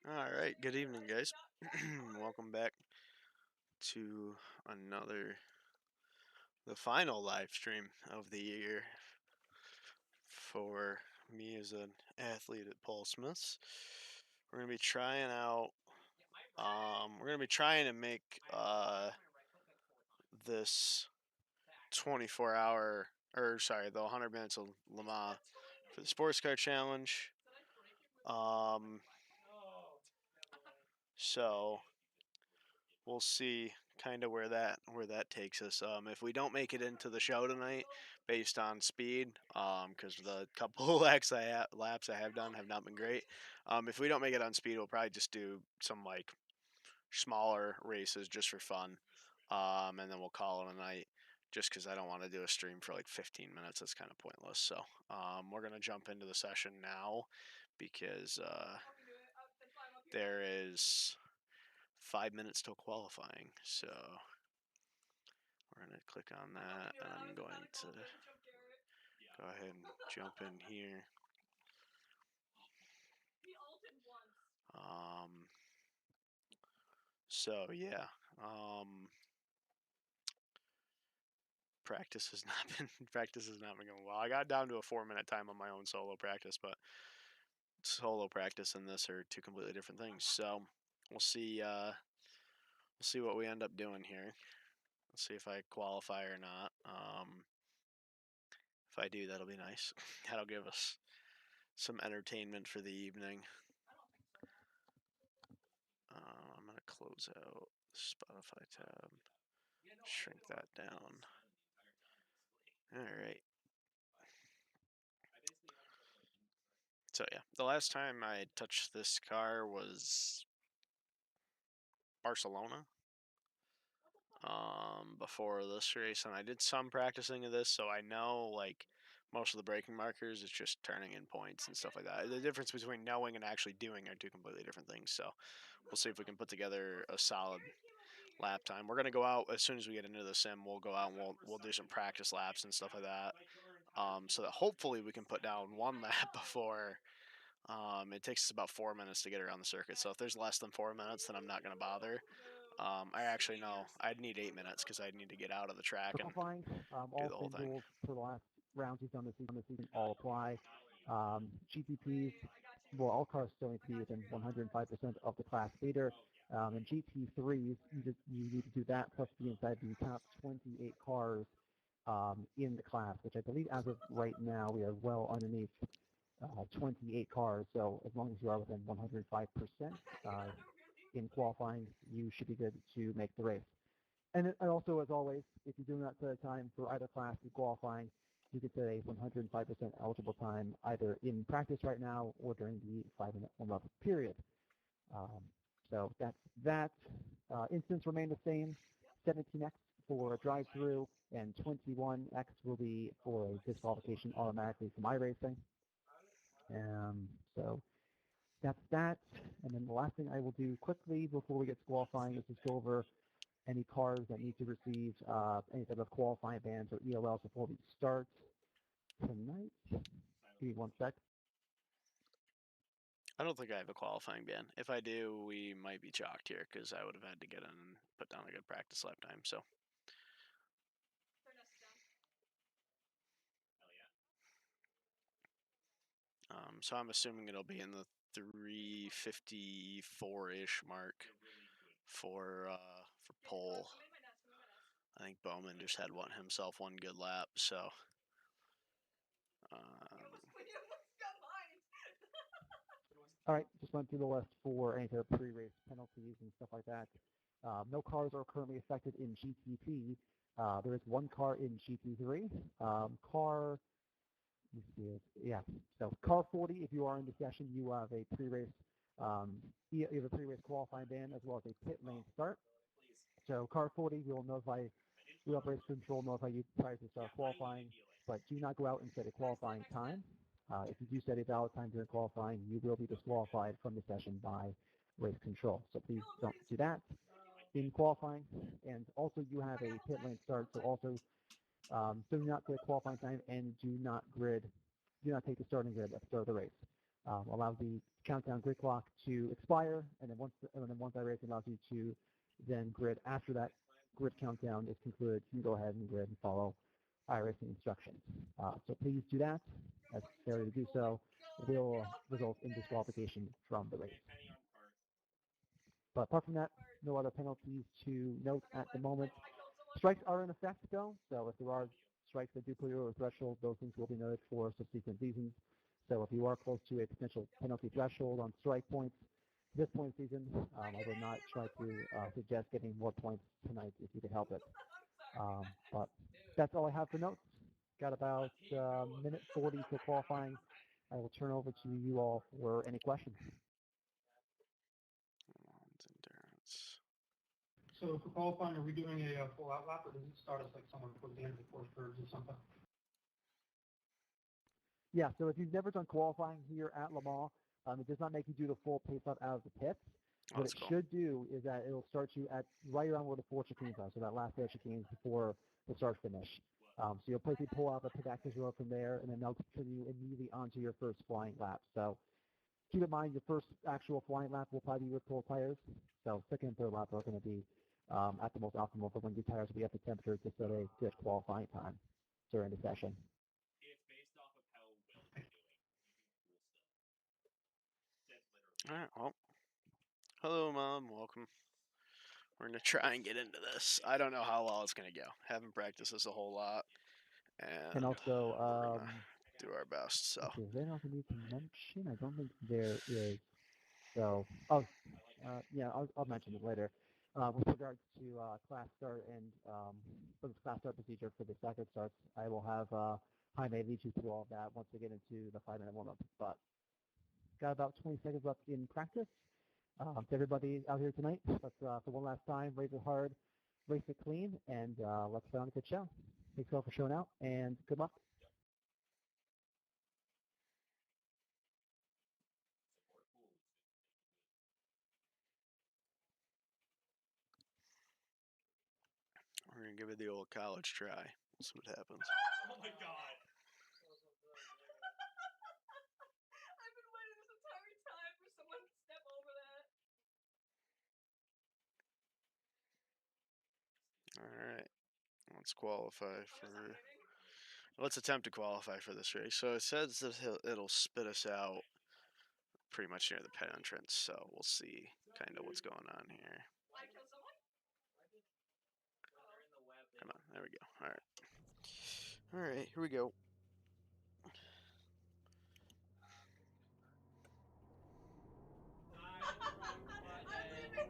All right, good evening, guys. Welcome back to another, the final live stream of the year for me as an athlete at Paul Smith's. We're gonna be trying out. We're gonna be trying to make this 24-hour, or sorry, the 100 minutes of Le Mans for the sports car challenge. Um, so we'll see kind of where that takes us. If we don't make it into the show tonight, based on speed, because the couple of laps I have done have not been great. If we don't make it on speed, we'll probably just do some like smaller races just for fun, and then we'll call it a night. Just because I don't want to do a stream for like 15 minutes, that's kind of pointless. So we're gonna jump into the session now because there is 5 minutes till qualifying. So we're going to click on that, and I'm going to go ahead and jump in here. Um, so yeah, practice has not been going well. I got down to a 4 minute time on my own solo practice, but solo practice and this are two completely different things. So we'll see. We'll see what we end up doing here. Let's see if I qualify or not. If I do, that'll be nice. That'll give us some entertainment for the evening. I'm going to close out the Spotify tab, shrink that down. All right. So, yeah, the last time I touched this car was Barcelona before this race, and I did some practicing of this, so I know, like, most of the braking markers, it's just turning in points and stuff like that. The difference between knowing and actually doing are two completely different things, so we'll see if we can put together a solid lap time. We're gonna go out as soon as we get into the sim. We'll go out and we'll do some practice laps and stuff like that, so that hopefully we can put down one lap before. It takes us about 4 minutes to get around the circuit. So if there's less than 4 minutes, then I'm not gonna bother. I actually know I'd need 8 minutes because I'd need to get out of the track and Qualifying, do all the whole same thing. rules for the last rounds he's done this season all apply. GTPs, well, all cars still need to be within 105% of the class leader. And GT3s, you need to do that plus be inside the top 28 cars in the class, which I believe as of right now we are well underneath 28 cars. So as long as you are within 105% in qualifying, you should be good to make the race. And also, as always, if you do not set a time for either class in qualifying, you could set a 105% eligible time either in practice right now or during the 5-minute warm-up period. Um, so that's that. Instance remain the same. 17x for a drive-through and 21x will be for a disqualification automatically from iRacing. So that's that. And then the last thing I will do quickly before we get to qualifying is just go over any cars that need to receive any type of qualifying bans or ELLs before we start tonight. Give me one sec. I don't think I have a qualifying ban. If I do, we might be chalked here because I would have had to get in and put down a good practice lap time. So I'm assuming it'll be in the 354-ish mark for pole. I think Bowman just had himself one good lap, so um, All right, just went through the list for any type of pre-race penalties and stuff like that. No cars are currently affected in GTP. There is one car in GT3. Car, let me see it. Yeah, so car 40. If you are in the session, you have a pre-race. You have a pre-race qualifying ban as well as a pit lane start. So car 40 will notify the operations control notify you prior to start qualifying, but do not go out and set a qualifying time. If you do set a valid time during qualifying, you will be disqualified from the session by race control. So please don't do that in qualifying. And also you have a pit lane start, so also do not set a qualifying time and do not take the starting grid at the start of the race. allows the countdown grid clock to expire, and then once iRacing allows you to then grid after that grid countdown is concluded, you can go ahead and grid and follow iRacing instructions. So please do that, as failure to do so will result in disqualification from the race. But apart from that, no other penalties to note at the moment. Strikes are in effect though, so if there are strikes that do put you over the threshold, those things will be noted for subsequent seasons. So if you are close to a potential penalty threshold on strike points this point season, I would not try to suggest getting more points tonight if you can help it. But that's all I have for notes. Got about minute 40 till qualifying. I will turn over to you all for any questions. Endurance. So for qualifying, are we doing a full out lap, or does it start us like somewhere towards the end of the course curves or something? Yeah, so if you've never done qualifying here at Le Mans, it does not make you do the full pace up out of the pits. Oh, What that's it cool. should do is that it'll start you at right around where the four chicanes are, so that last pair of chicanes before the start finish. So you'll basically pull out the pit access road from there, and then they'll continue immediately onto your first flying lap. So keep in mind your first actual flying lap will probably be with cold tires. So second and third lap are going to be at the most optimal for when your tires will be at the temperature to set a good qualifying time during the session. All right. Well, hello, Mom. Welcome. We're gonna try and get into this. I don't know how well it's gonna go. Haven't practiced this a whole lot, and also, we're gonna do our best. So. is there anything else I need to mention? I don't think there is. So, yeah, I'll mention it later. With regards to class start and for the class start procedure for the staggered starts, I will have Jaime lead you through all of that once we get into the 5-minute warm-up. But got about 20 seconds left in practice. To everybody out here tonight, let's for one last time, race it hard, race it clean, and let's put on a good show. Thanks all for showing out, and good luck. We're gonna give it the old college try. We'll see what happens. Oh my god. I've been waiting this entire time for someone to step over that. All right. Let's qualify for. Let's attempt to qualify for this race. So it says that it'll spit us out pretty much near the pit entrance. So we'll see kind of what's going on here. I kill someone? Come on. There we go. All right. All right. Here we go.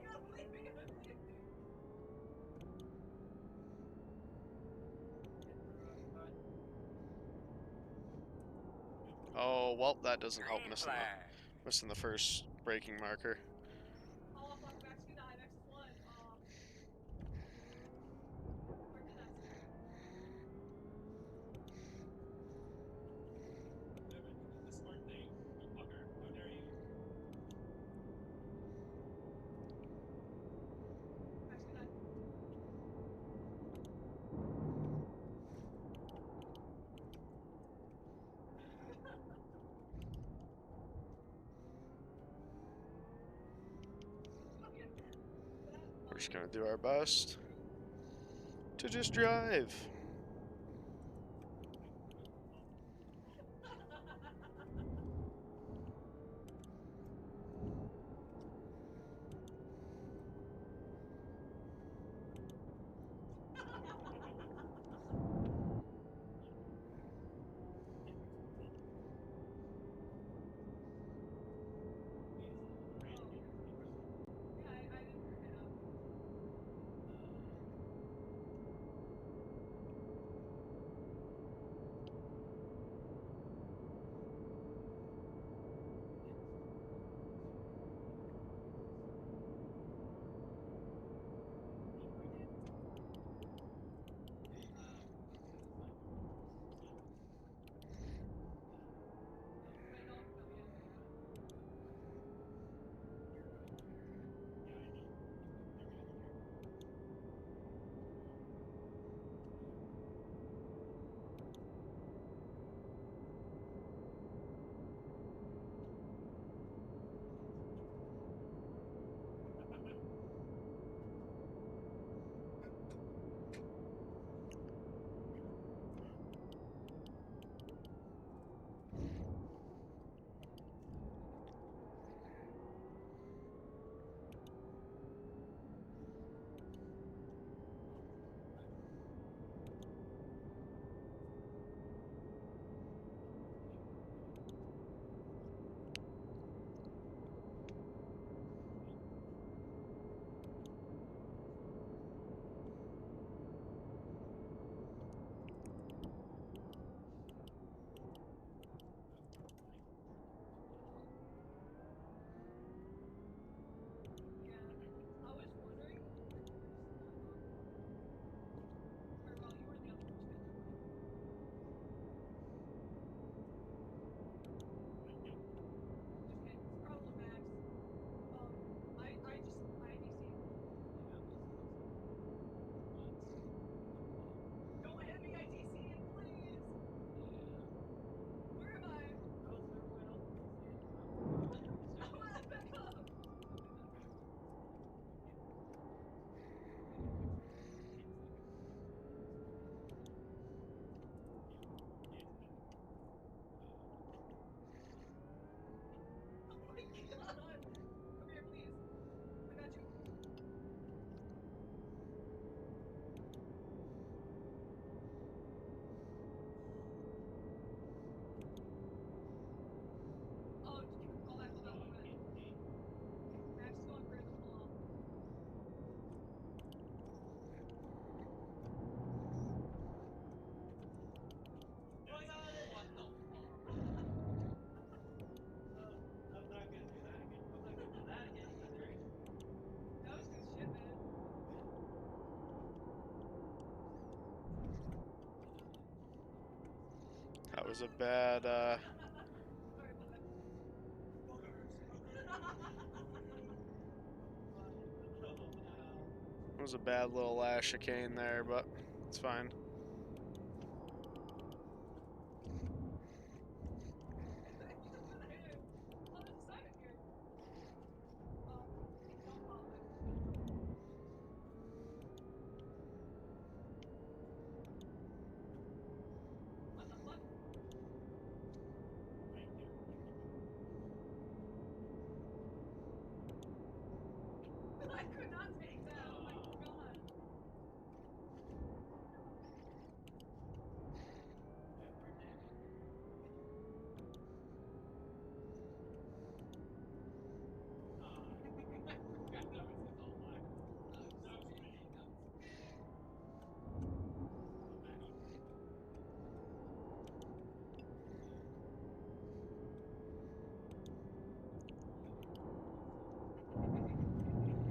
I'm leaving. Oh well, that doesn't help missing the first braking marker. Oh, fuck, Max can die. Max is one. Oh. Where did that start? The smart thing, you fucker. How dare you? Max can die. We're just gonna do our best to just drive. Yeah, I didn't hit him. That was a bad, Sorry about that. it was a bad little last chicane there, but it's fine. I could not take that. Oh my god.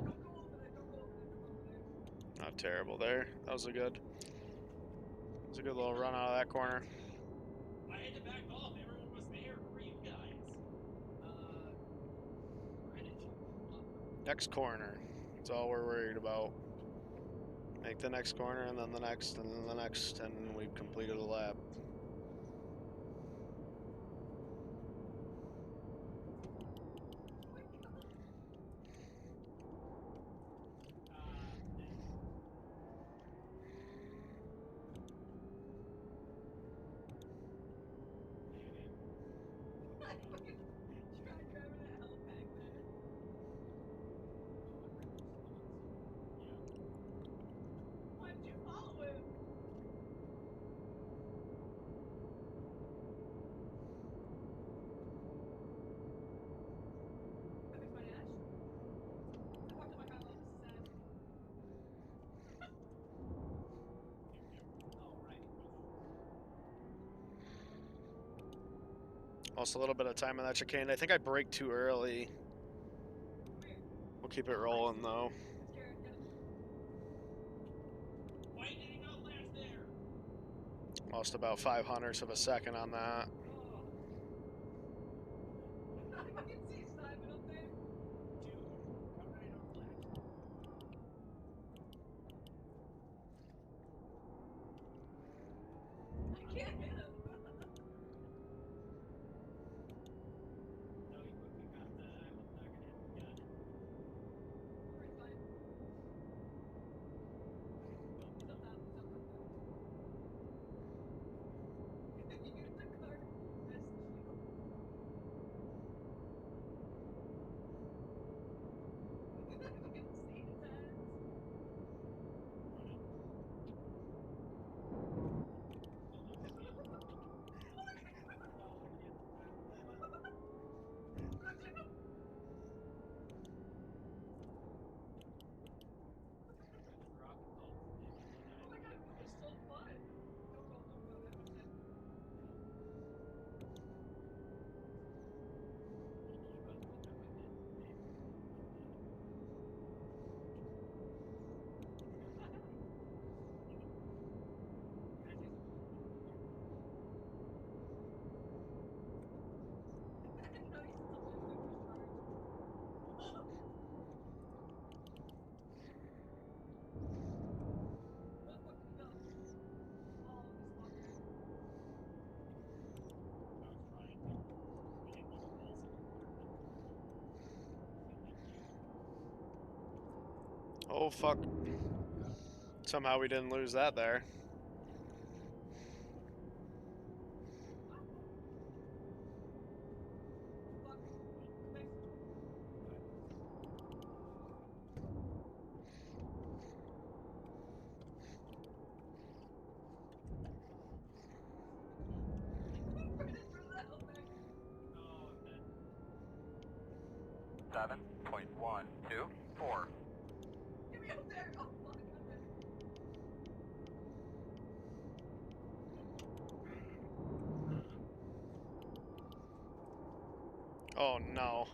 Don't go over there. Don't go over there. Don't go over there. Not terrible there. That was a good little run out of that corner. I had to back off. Everyone was there. Where were you guys? Next corner. That's all we're worried about. Make the next corner, and then the next, and then the next, and we've completed a lap. I fucking tried grabbing that hell back there. Why did you follow him? Have you found Ash? I talked to my guy about this is Ash. Lost a little bit of time on that chicane. I think I braked too early. We'll keep it rolling though. Jared, get him. Why did he not last there? Lost about 500ths of a second on that. I can see Simon up there. I can't hit him. Oh my god, it was so fun. Don't go, that was it. No, he's still losing his first. What fucking go? Oh, this fucker. Oh fuck. Somehow we didn't lose that there. Fuck. Next. Brendan, bring that hell back. 7.124. Get me up there. Oh fuck, I'm there. Oh no.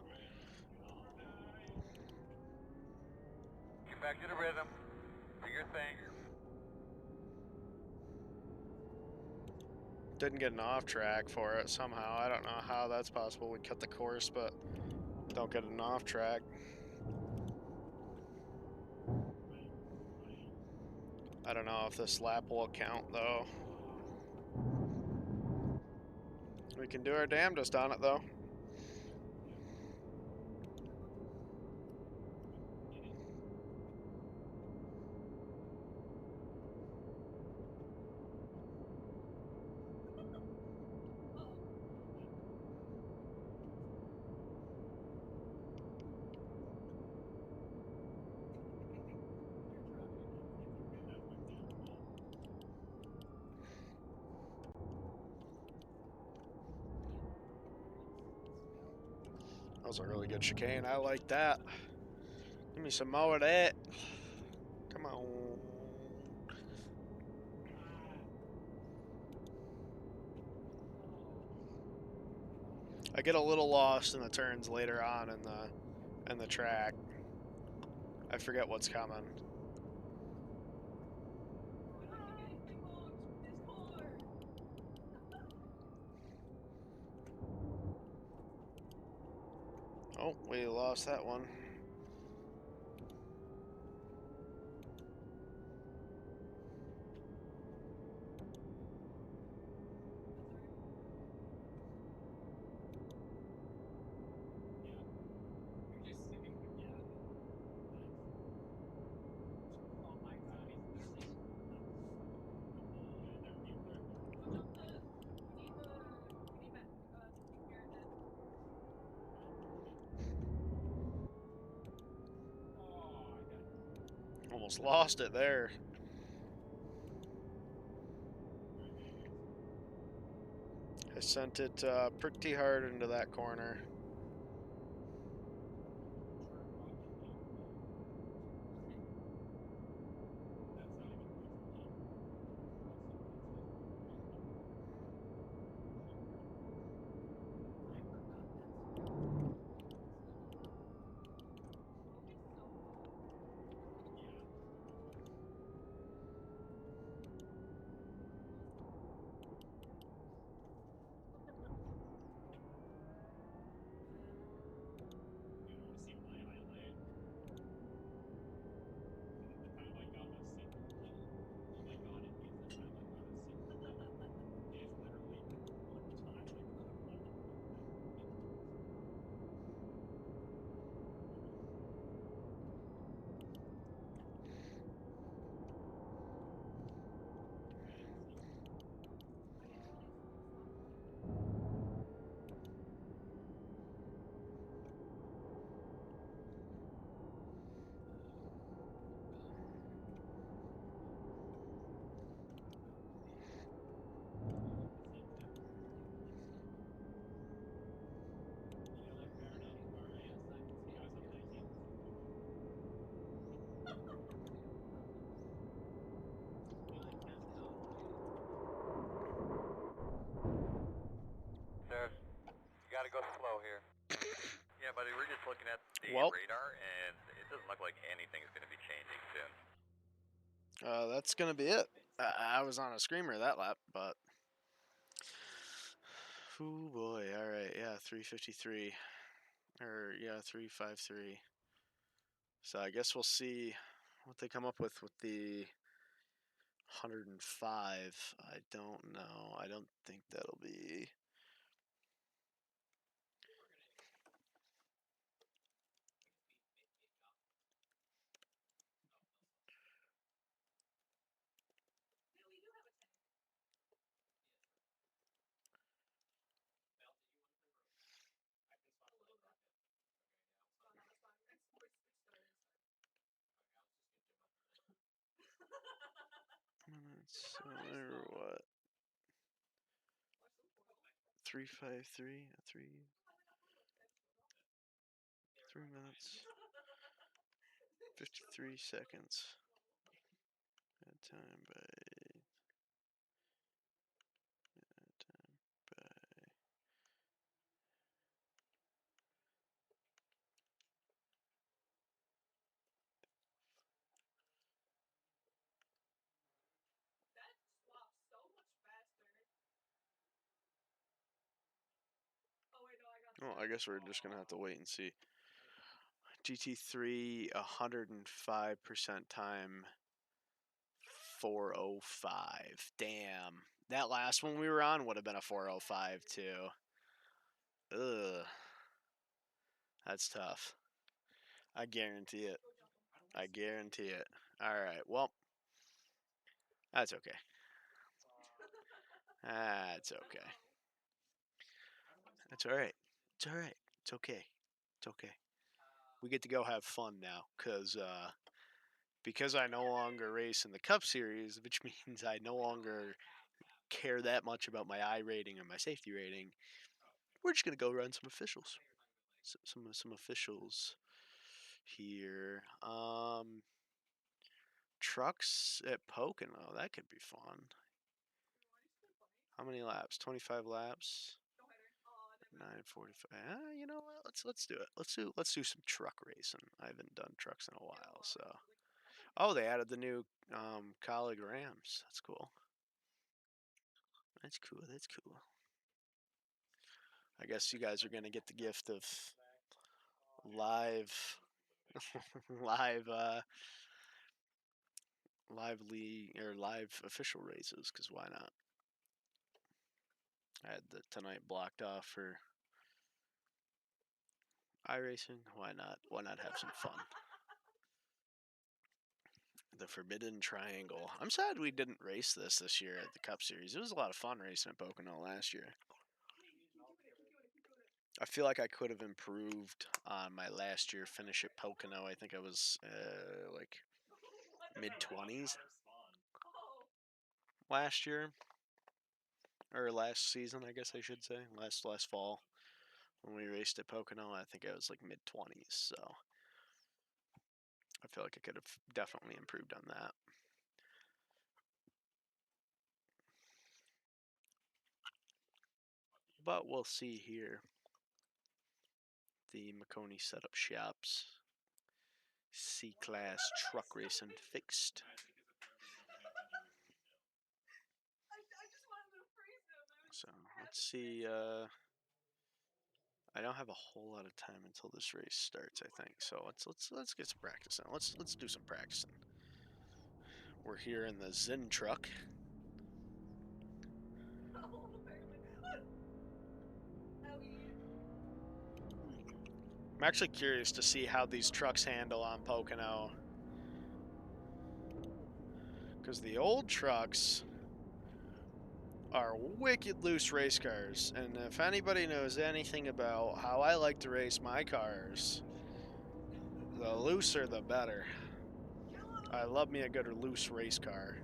Get back to the rhythm. Do your thing. Didn't get an off track for it somehow. I don't know how that's possible. We cut the course, but don't get an off track. I don't know if this lap will count though. We can do our damnedest on it though. That was a really good chicane. I like that. Give me some more of that. Come on. I get a little lost in the turns later on in the track. I forget what's coming. Oh, we lost that one. Almost lost it there. I sent it pretty hard into that corner. There's, you gotta go slow here. Yeah, buddy, we're just looking at the Well, radar, and it doesn't look like anything's gonna be changing soon. that's gonna be it. I was on a screamer that lap, but oh boy. All right, yeah, 353, or yeah, 353. So I guess we'll see what they come up with the 105. I don't know. I don't think that'll be. Or what? 353, 3 minutes, 53 seconds. Time by time by. That swaps so much faster. Well, I guess we're just gonna have to wait and see. GT3 105% time 405. Damn. That last one we were on would have been a 405 too. Ugh. That's tough. I guarantee it. I guarantee it. All right. Well, that's okay. That's okay. That's all right. It's all right. It's okay. It's okay. We get to go have fun now because I no longer race in the Cup Series, which means I no longer care that much about my I rating and my safety rating. We're just gonna go run some officials. Some officials here. Trucks at Pocono. That could be fun. How many laps? 25 laps. 9:45. You know what? Let's do it. Let's do some truck racing. I haven't done trucks in a while, so. Oh, they added the new colleague Rams. That's cool. That's cool. That's cool. I guess you guys are gonna get the gift of live, live, live official races. Cause why not? I had the tonight blocked off for iRacing. Why not? Why not have some fun? The Forbidden Triangle. I'm sad we didn't race this year at the Cup Series. It was a lot of fun racing at Pocono last year. I feel like I could have improved on my last year finish at Pocono. I think I was like mid-20s last year, or last season, I guess I should say. Last fall when we raced at Pocono, I think I was like mid-20s. So I feel like I could have definitely improved on that. But we'll see here. The Pocono setup shops. C-Class truck racing fixed. So let's see. I don't have a whole lot of time until this race starts. I think so. Let's get some practice in. Let's do some practicing. We're here in the Zen truck. I'm actually curious to see how these trucks handle on Pocono. Because the old trucks are wicked loose race cars. And if anybody knows anything about how I like to race my cars, the looser the better. I love me a good loose race car.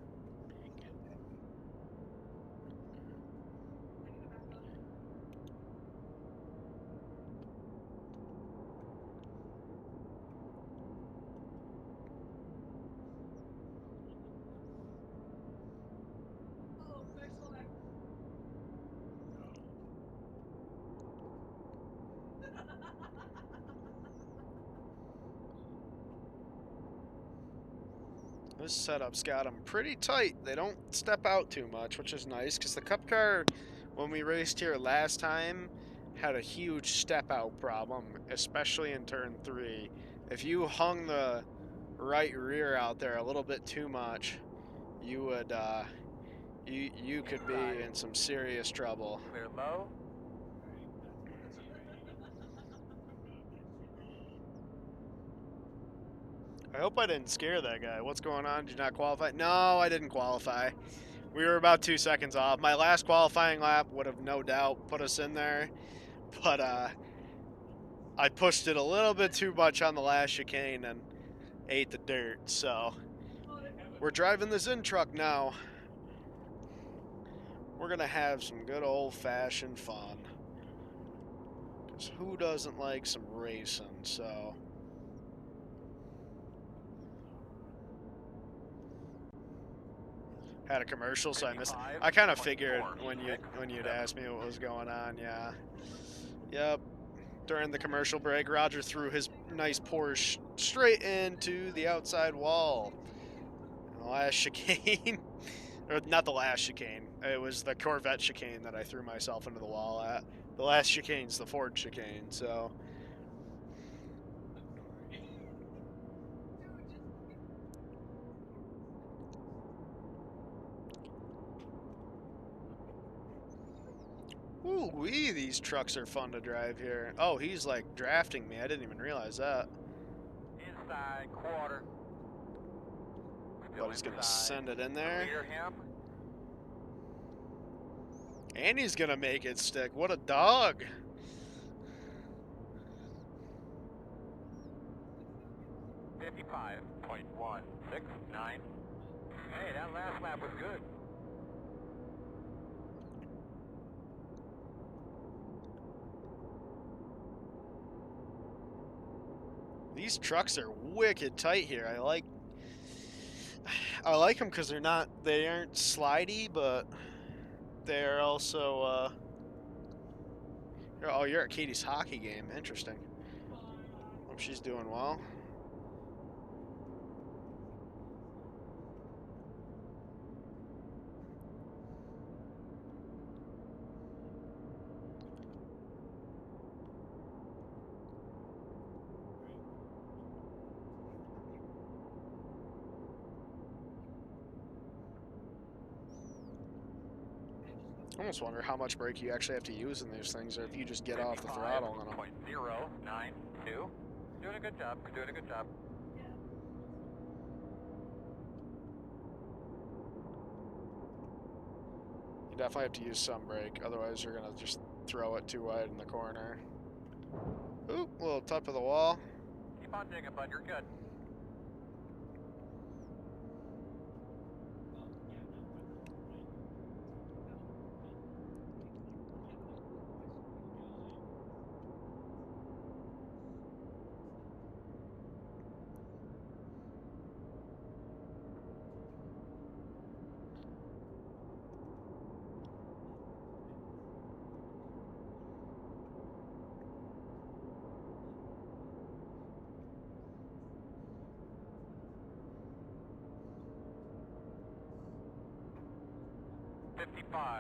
This setup's got them pretty tight. They don't step out too much, which is nice, because the Cup car, when we raced here last time, had a huge step out problem, especially in turn 3. If you hung the right rear out there a little bit too much, you would, you could be in some serious trouble. Clear low. I hope I didn't scare that guy. What's going on? Did you not qualify? No, I didn't qualify. We were about 2 seconds off. My last qualifying lap would have no doubt put us in there, but I pushed it a little bit too much on the last chicane and ate the dirt. So we're driving the Zen truck now. We're gonna have some good old-fashioned fun. Cause who doesn't like some racing? So. Had a commercial, so I missed. I kind of figured when you'd asked me what was going on. Yeah. Yep. During the commercial break, Roger threw his nice Porsche straight into the outside wall. And the last chicane, or not the last chicane. It was the Corvette chicane that I threw myself into the wall at. The last chicane's the Ford chicane, so. Ooh wee, these trucks are fun to drive here. Oh, he's like drafting me. I didn't even realize that. Inside quarter. Still But he's gonna inside. send it in there. Clear him. And he's gonna make it stick. What a dog. .169. Hey, that last lap was good. These trucks are wicked tight here. I like them because they aren't slidey, but they're also, oh, you're at Katie's hockey game. Interesting. Hope she's doing well. I almost wonder how much brake you actually have to use in these things, or if you just get off the throttle on them. .092. Doing a good job. Doing a good job. You definitely have to use some brake, otherwise you're gonna just throw it too wide in the corner. Oop, a little top of the wall. Keep on digging, bud. You're good. .216.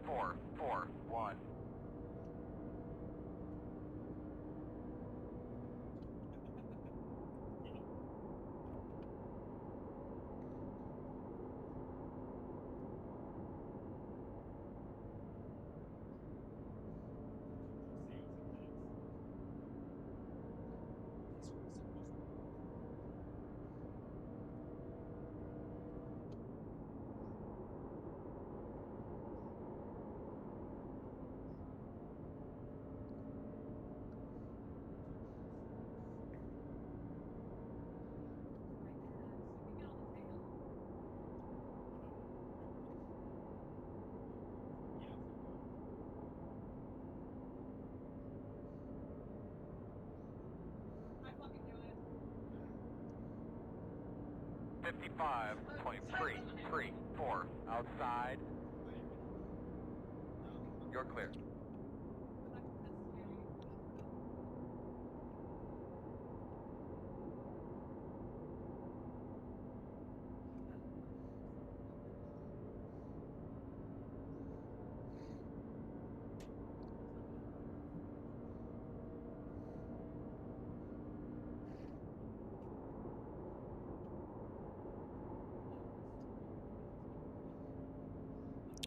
.441. I fucking knew it. 55.334 outside. You're clear. That's scary.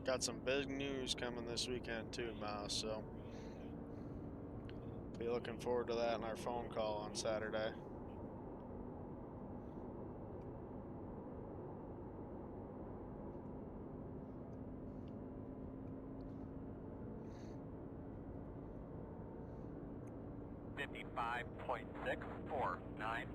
'Got some big news coming this weekend too, Mouse, so be looking forward to that in our phone call on Saturday. 55.649.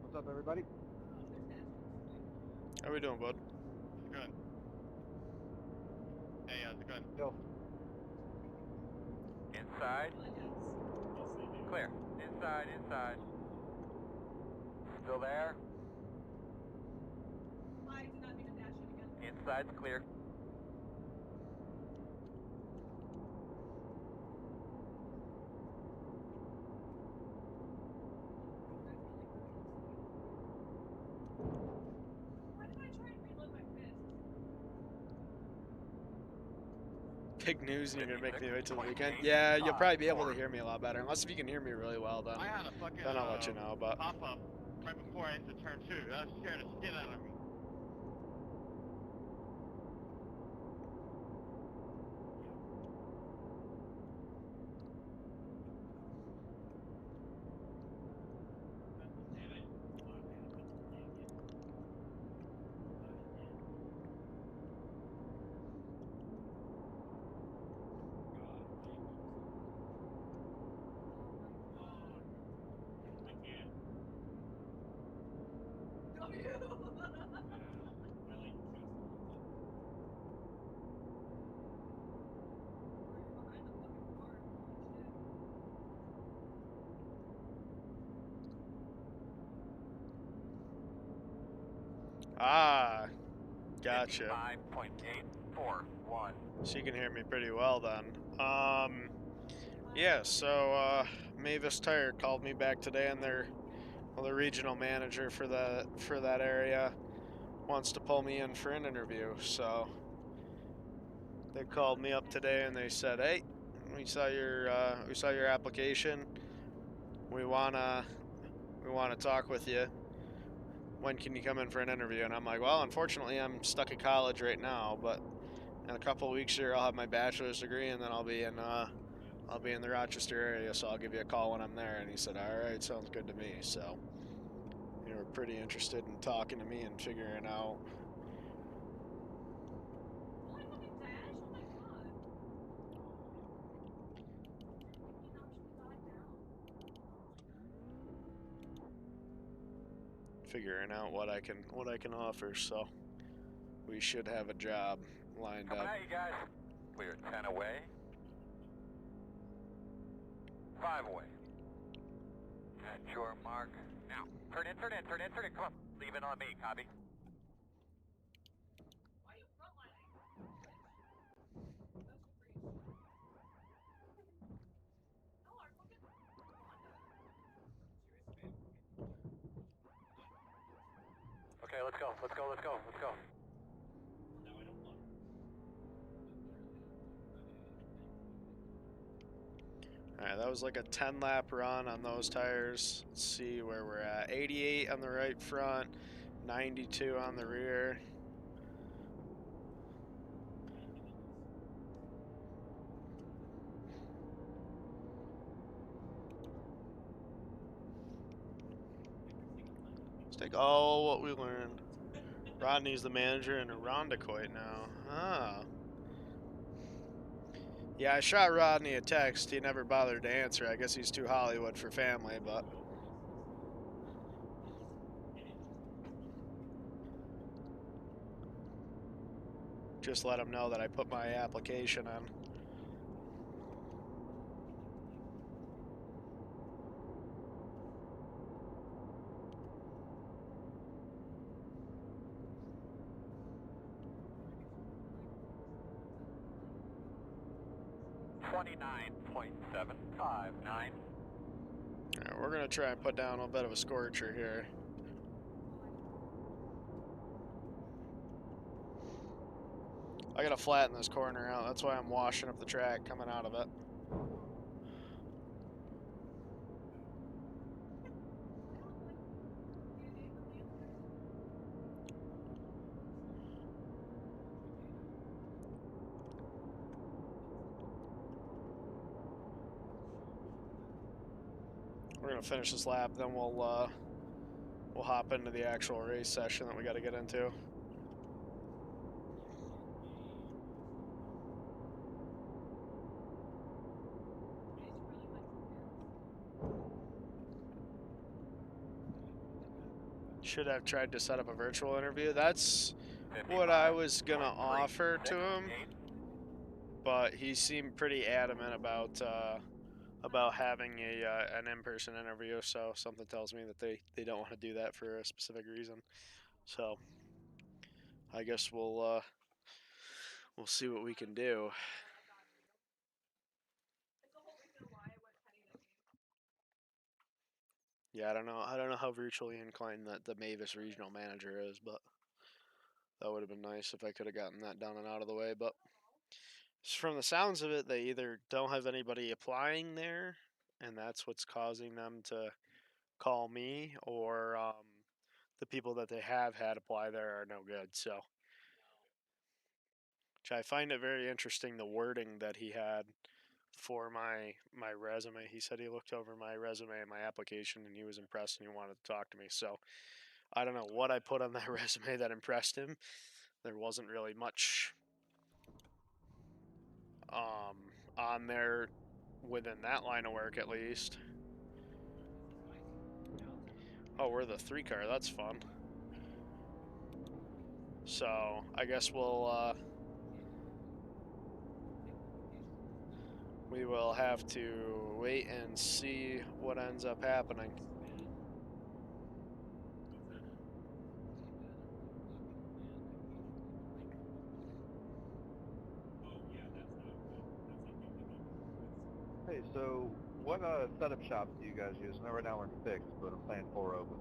What's up, everybody? How we doing, bud? Good. Hey, how's it going? Yo. Inside. Clear. Inside, inside. Still there? I do not need to dash it again. Inside's clear. Why did I try and reload my fist? Big news, and you're gonna make me wait till the weekend. Yeah, you'll probably be able to hear me a lot better, unless if you can hear me really well. Then I had a fucking I'll let you know. But pop-up right before I entered turn 2. That scared the shit out of me. gotcha. 55.841. So you can hear me pretty well then. Yeah. So Mavis Tire called me back today, and the regional manager for that area wants to pull me in for an interview. So they called me up today and they said, "Hey, we saw your application. We wanna talk with you. When can you come in for an interview?" And I'm like, "Well, unfortunately, I'm stuck at college right now, but in a couple of weeks here, I'll have my bachelor's degree, and then I'll be in the Rochester area. So I'll give you a call when I'm there." And he said, "All right, sounds good to me." So they were pretty interested in talking to me and figuring out. Will I fucking dash? Oh my god. He actually died now. Figuring out what I can offer, so we should have a job lined Coming up. at you guys. Clear 10 away. 5 away. At your mark. Now, turn in. Come on. Leave it on me, copy. Why are you frontlining? That's crazy. No, I fucking Honda. Okay, let's go. All right, that was like a 10-lap run on those tires. Let's see where we're at. 88 on the right front, 92 on the rear. Let's take all what we learned. Rodney's the manager in Irondequoit now. Ah. Yeah, I shot Rodney a text. He never bothered to answer. I guess he's too Hollywood for family, but just let him know that I put my application in. .759. All right, we're going to try and put down a bit of a scorcher here. I got to flatten this corner out. That's why I'm washing up the track coming out of it. we're gonna finish this lap, then we'll hop into the actual race session that we got to get into. Should have tried to set up a virtual interview. That's what I was gonna offer to him, but he seemed pretty adamant about having an in-person interview. So something tells me that they don't want to do that for a specific reason. So I guess we'll see what we can do. Yeah, I don't know how virtually inclined that the Mavis regional manager is, but that would have been nice if I could have gotten that done and out of the way. But from the sounds of it, they either don't have anybody applying there, and that's what's causing them to call me, or the people that they have had apply there are no good. So, which I find it very interesting, the wording that he had for my resume. He said he looked over my resume and my application, and he was impressed and he wanted to talk to me. So I don't know what I put on that resume that impressed him. There wasn't really much on there within that line of work, at least. Oh, we're the 3 car. That's fun. So I guess we will have to wait and see what ends up happening. Hey, so what setup shops do you guys use? I know right now we're in fixed, but I'm playing 4 open.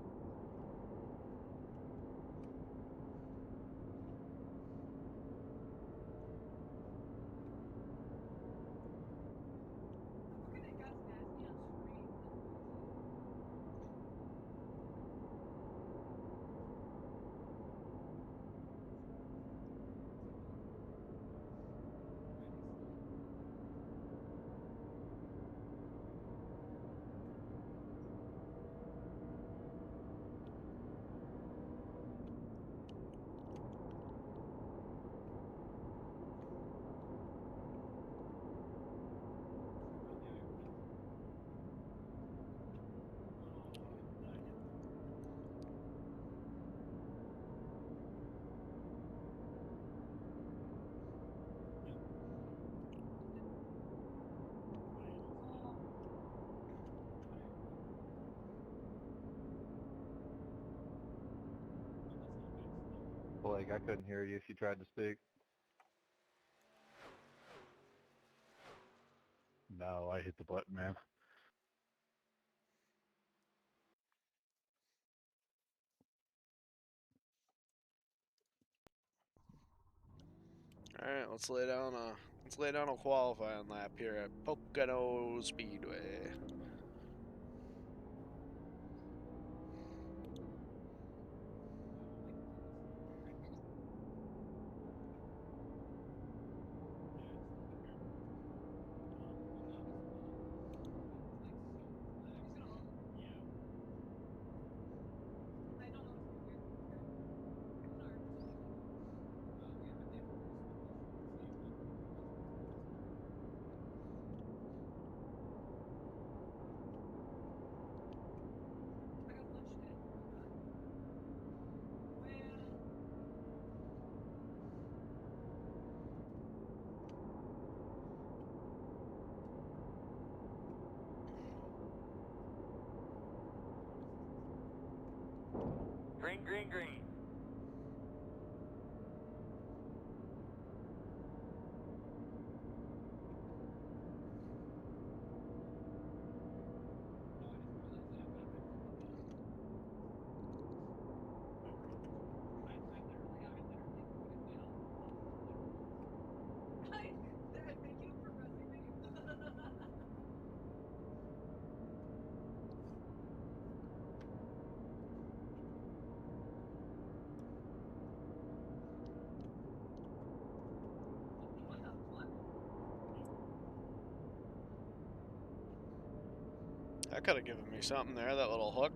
Blake, I couldn't hear you if you tried to speak. No, I hit the button, man. All right, let's lay down a qualifying lap here at Pocono Speedway. Green, green, green. That could have given me something there, that little hook.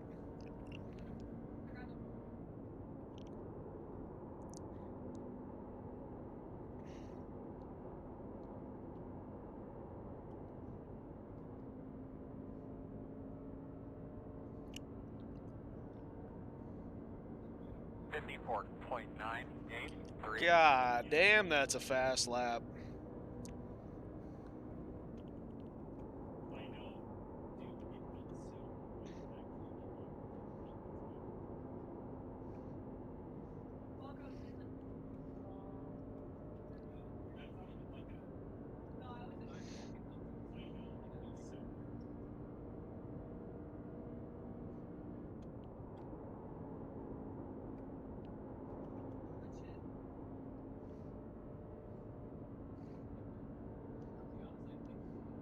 God damn, that's a fast lap. I know. Dude, it felt so weird back there. Pocono did like, That's not even like a. no, I was in my pocket. I know. It felt so.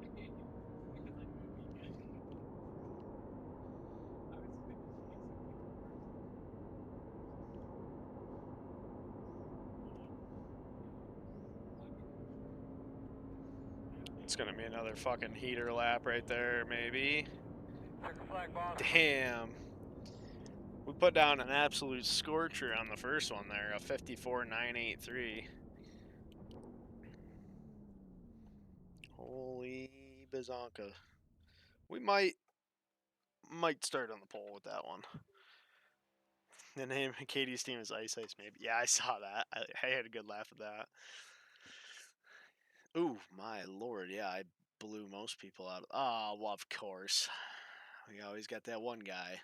Legit. To be honest, I think because I knew weekend. I was hoping that she gets something first. It's gonna be another fucking heater lap right there, maybe. Check the flag, boss. Damn. We put down an absolute scorcher on the first one there, a 54.983. Holy bazonka. We might start on the pole with that one. The name Katie's team is Ice Ice, maybe. Yeah, I saw that. I had a good laugh at that. Ooh, my lord, yeah, I blew most people out. Oh, well, of course. We always got that one guy.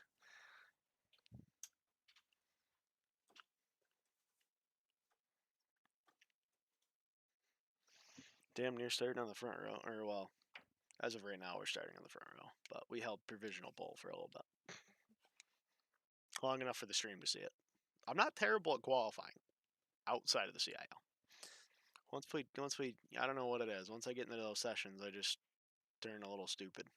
Damn near starting on the front row. Or, well, as of right now, we're starting on the front row. But we held provisional pole for a little bit. Long enough for the stream to see it. I'm not terrible at qualifying outside of the CIL. Once we, I don't know what it is. Once I get into those sessions, I just turn a little stupid.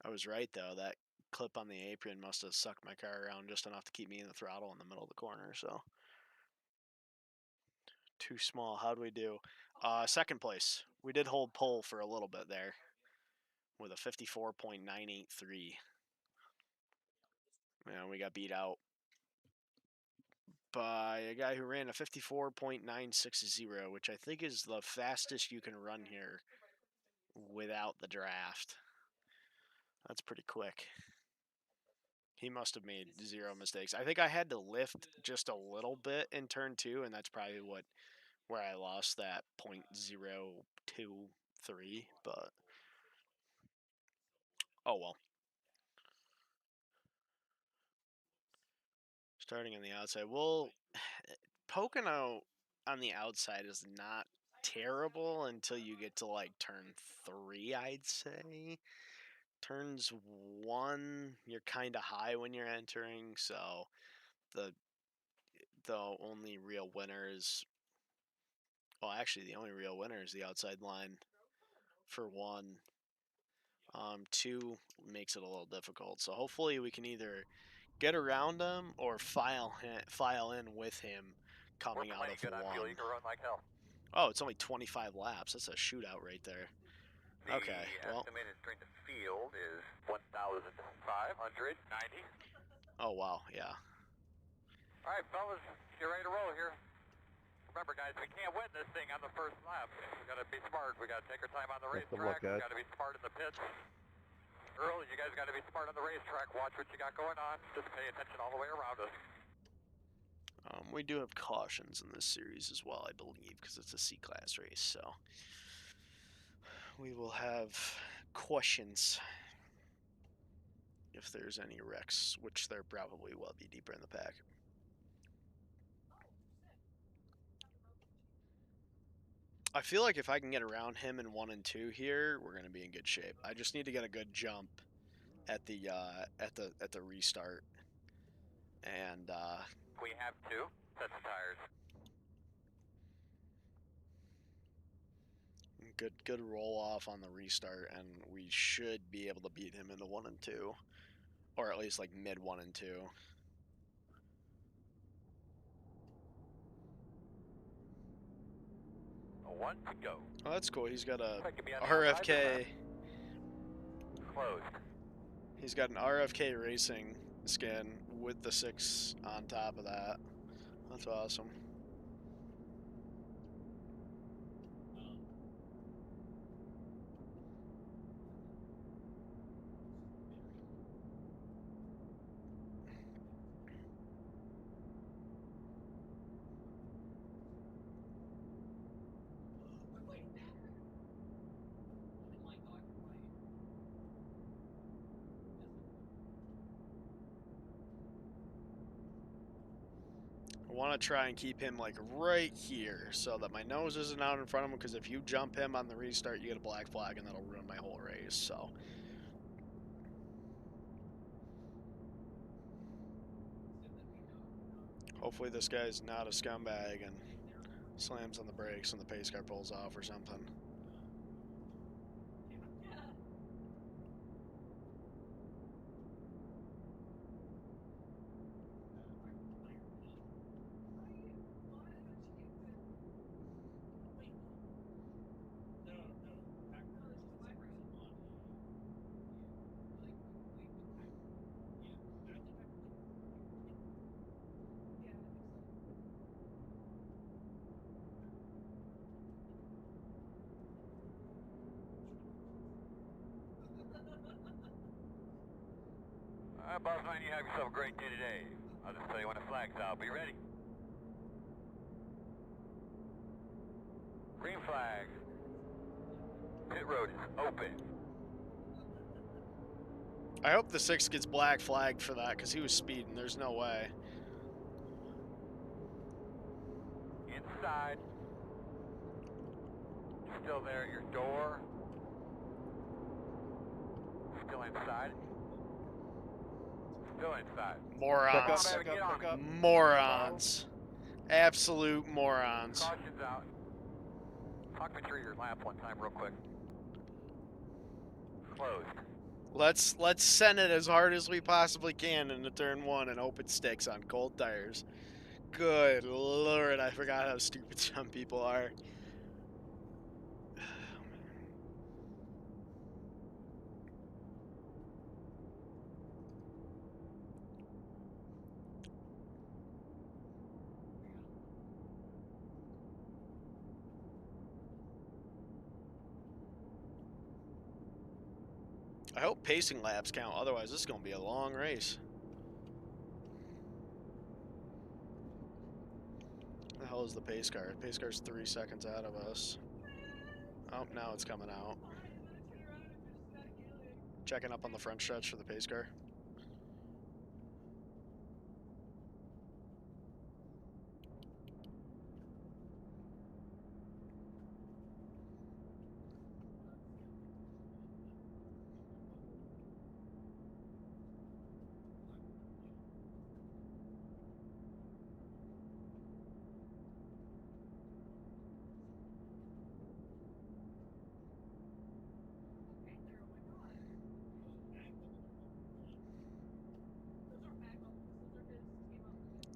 I was right though. That clip on the apron must have sucked my car around just enough to keep me in the throttle in the middle of the corner. So too small. How'd we do? Second place. We did hold pole for a little bit there with a 54.983. And we got beat out by a guy who ran a 54.960, which I think is the fastest you can run here without the draft. That's pretty quick. He must have made zero mistakes. I think I had to lift just a little bit in turn 2, and that's probably where I lost that .023, but oh well. Starting on the outside. Well, Pocono on the outside is not terrible until you get to like turn 3, I'd say. Turns 1, you're kind of high when you're entering, so the only real winner is, well, actually the only real winner is the outside line for 1. 2 makes it a little difficult, so hopefully we can either get around him or file in with him coming out of Good. I feel 1. you can run like hell. Oh, it's only 25 laps. That's a shootout right there. Okay, well. Estimated strength of field is 1,590. Oh, wow, yeah. All right, fellas, get ready to roll here. Remember, guys, we can't win this thing on the first lap. We gotta be smart. We gotta take our time on the Best of racetrack. luck, guys. We gotta be smart in the pits. Earl, you guys gotta be smart on the racetrack. Watch what you got going on. Just pay attention all the way around us. We do have cautions in this series as well, I believe, because it's a C-class race, so we will have questions if there's any wrecks, which there probably will be deeper in the pack. I feel like if I can get around him in 1 and 2 here, we're going to be in good shape. I just need to get a good jump at the restart, and we have 2 sets of tires. good roll off on the restart, and we should be able to beat him into 1 and 2, or at least like mid 1 and 2. 1 to go. Oh, that's cool. He's got a Right, give me on the RFK outside, Closed. He's got an RFK Racing skin with the 6 on top of that. That's awesome. I want to try and keep him like right here so that my nose isn't out in front of him, because if you jump him on the restart, you get a black flag and that'll ruin my whole race. So hopefully this guy's not a scumbag and slams on the brakes and the pace car pulls off or something. All right, boss man, you have yourself a great day today. I'll just tell you when the flag's out. Be ready. Green flag. Pit road is open. I hope the 6 gets black flagged for that, because he was speeding. There's no way. Inside. Still there at your door. Still inside. Still inside. Morons. Check up. Morons. Absolute morons. Caution's out. Talk me through your lap one time real quick. Closed. Let's send it as hard as we possibly can into turn 1 and hope it sticks on cold tires. Good Lord, I forgot how stupid some people are. I hope pacing laps count, otherwise this is going to be a long race. What the hell is the pace car? The pace car's 3 seconds out of us. Oh, now it's coming out. Checking up on the front stretch for the pace car.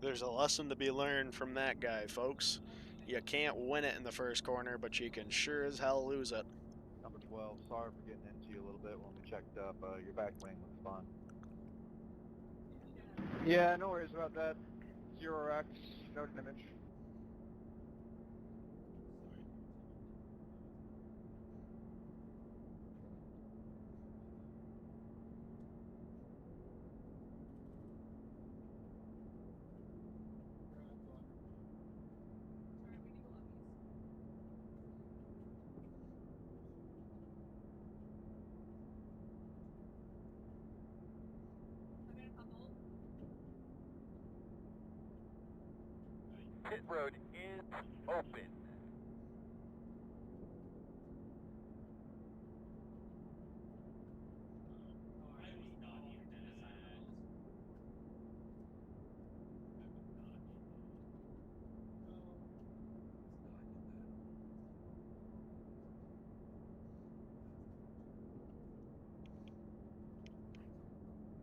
There's a lesson to be learned from that guy, folks. You can't win it in the first corner, but you can sure as hell lose it. Number 12, sorry for getting into you a little bit when we checked up. Your back wing looks fine. Yeah, no worries about that. 0X, no damage. Pit road is open.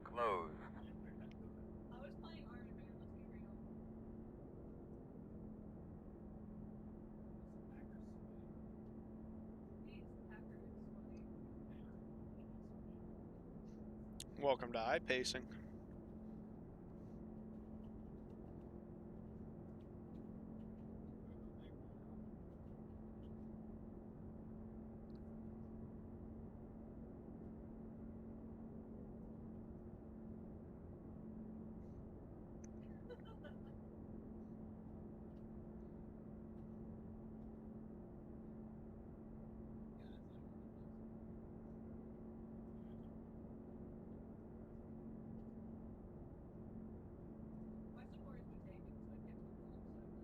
Closed. Welcome to iPacing. My support has been taken, so I can't move alongside those.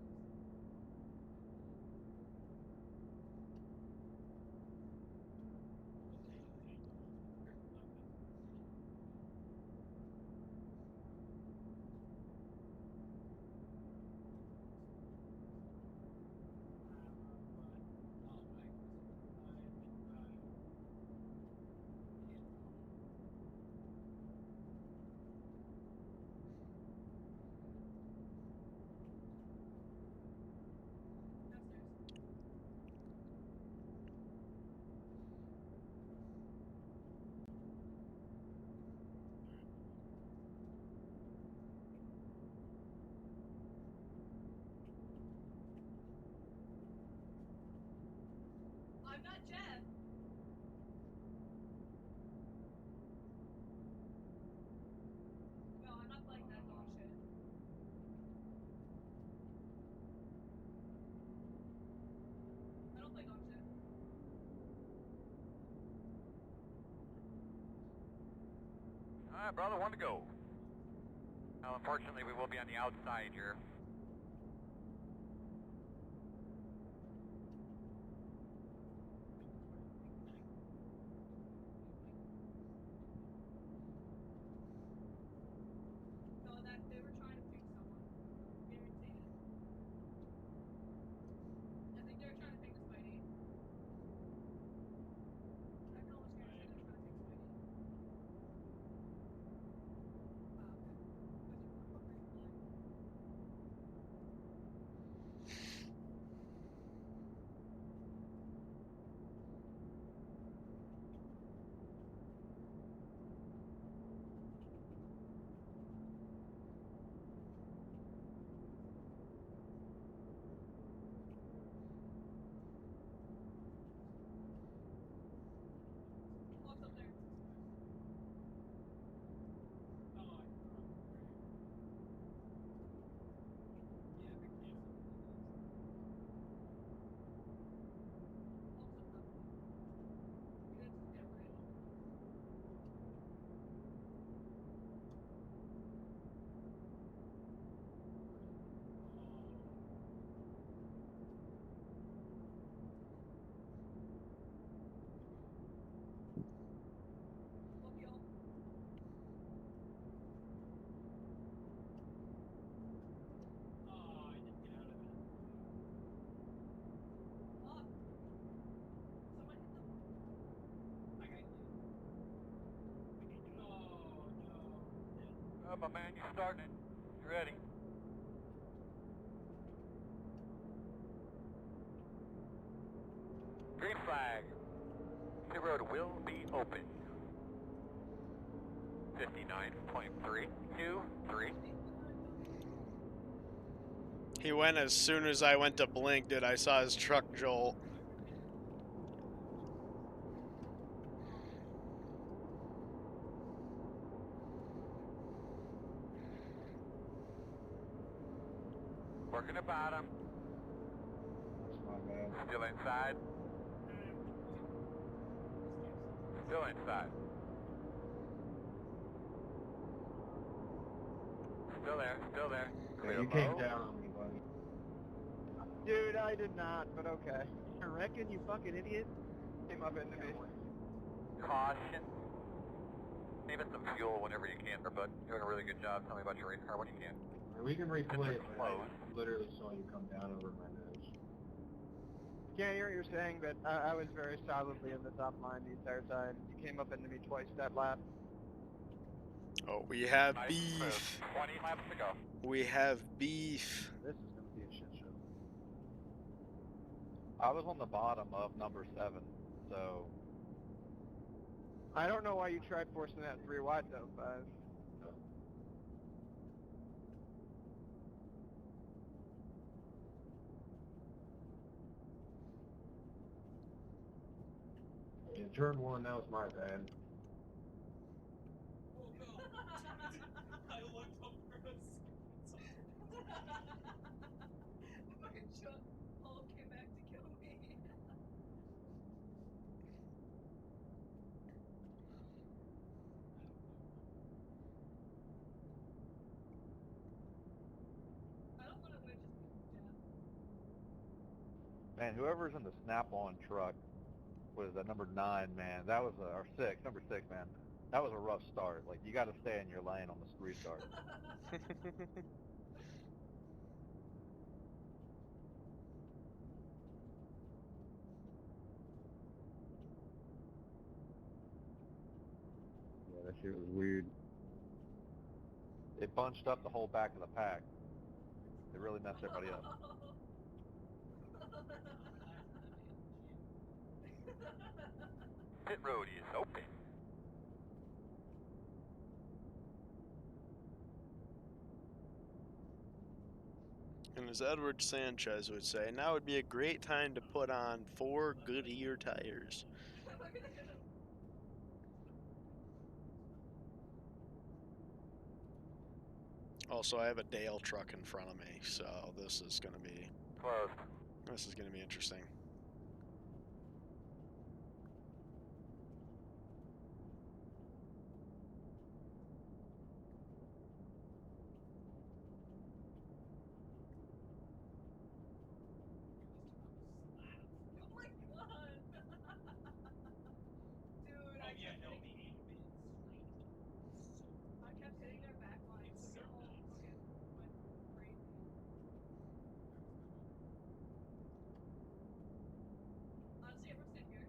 Downstairs. I'm not Jeff. No, I'm not playing that dog shit. I don't play dog shit. Alright, brother, one to go. Now, unfortunately, we will be on the outside here. No, that they were trying to pick someone. Guaranteed it. I think they were trying to pick the Spidey. I can almost guarantee they're trying to pick Spidey. Wow, okay. Those are motherfuckers flying. Walks up there. Walks up top. You guys just get away. Love y'all. Fuck. Someone hit them. Oh, my man, you're starting it. You ready? Green flag. The road will be open. 59.323. He went as soon as I went to blink, did I saw his truck jolt. Working the bottom. That's my bad. Still inside. Still inside. Still there, still there. Yeah, Clear you came low. down on me, buddy. Dude, I did not, but okay. I reckon, you fucking idiot. Came up into me. Caution. Save us some fuel whenever you can, but you're doing a really good job. Tell me about your race car when you can. We can replay it, but I Close. literally saw you come down over my nose. Can't hear what you're saying, but I was very solidly in the top line the entire time. You came up into me twice that lap. Oh, we have Nice beef. move. 20 laps to go. We have beef. This is going to be a shit show. I was on the bottom of number 7, so I don't know why you tried forcing that 3 wide though, 5. In turn 1, that was my bad. I looked up for a second. My truck all came back to kill me. I don't want to win just because of death. Man, whoever's in the Snap-on truck, what is that, number 9, man? That was or 6, number 6, man. That was a rough start. Like, you got to stay in your lane on this restart. Yeah, that shit was weird. It bunched up the whole back of the pack. It really messed everybody up. Pit road is open. And as Edward Sanchez would say, now would be a great time to put on 4 Goodyear tires. Look at him. Also, I have a Dale truck in front of me, so this is gonna be interesting. Oh my god. Dude, Oh I yeah, kept no, hitting, the angle bit is so I kept hitting their back line, it's so so your whole nice. fucking went crazy. Honestly, everyone stand here.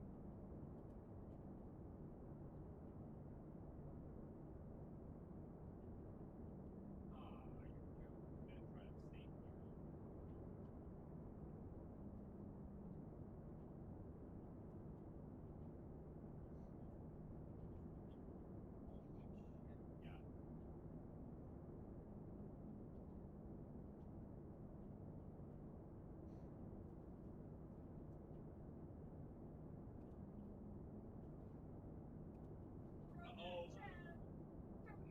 Oh. Chad,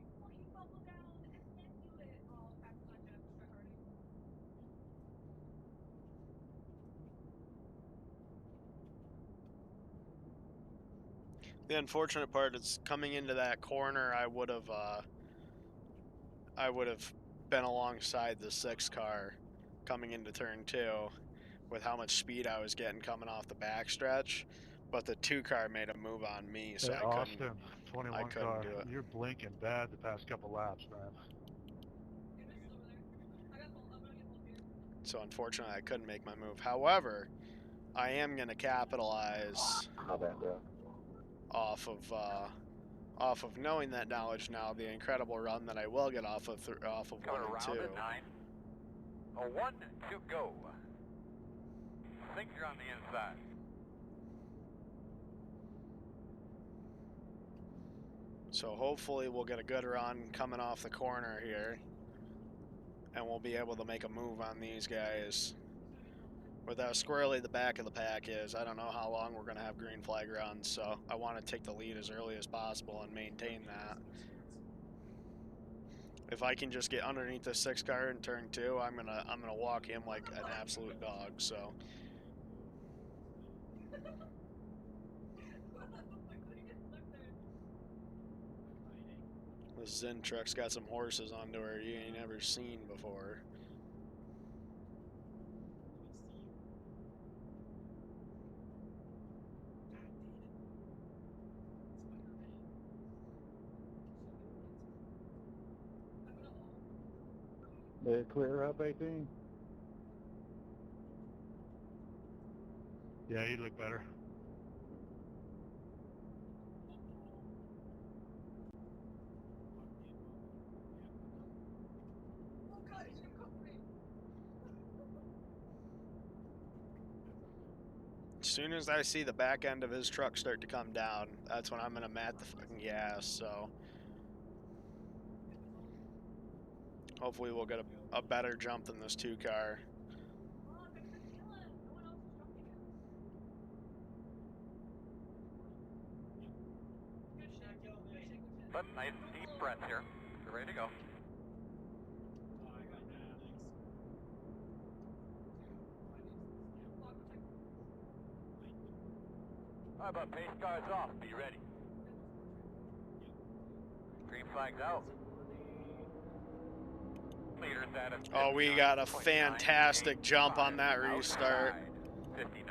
before you bubble down and then do it. Oh, practice on Chad, try harding. The unfortunate part is coming into that corner, I would have been alongside the 6 car coming into turn 2 with how much speed I was getting coming off the backstretch, but the 2 car made a move on me, so Hey, I couldn't Austin, 21 do car, it. you're blinking bad the past couple laps, man. Get this over there. I'm gonna get both here. So unfortunately, I couldn't make my move. However, I am going to capitalize How bad, bro? off of knowing that knowledge now, the incredible run that I will get off of Coming 1 and around 2. at 9. A 1 to go. Think you're on the inside. So hopefully we'll get a good run coming off the corner here, and we'll be able to make a move on these guys. With how squirrely the back of the pack is, I don't know how long we're going to have green flag runs, so I want to take the lead as early as possible and maintain that. If I can just get underneath the 6 car in turn 2, I'm gonna walk him like an absolute dog. So this Zen truck's got some horses onto her you ain't never seen before. They clear up 18. Yeah, you look better. Oh god, he's gonna go for me. As soon as I see the back end of his truck start to come down, that's when I'm gonna mat the fucking gas, so hopefully we'll get a better jump than this 2-car. But nice deep breaths here. You're ready to go. All right, but pace car's off. Be ready. Green flag's out. Leaders at a Oh, we got a fantastic jump on that restart.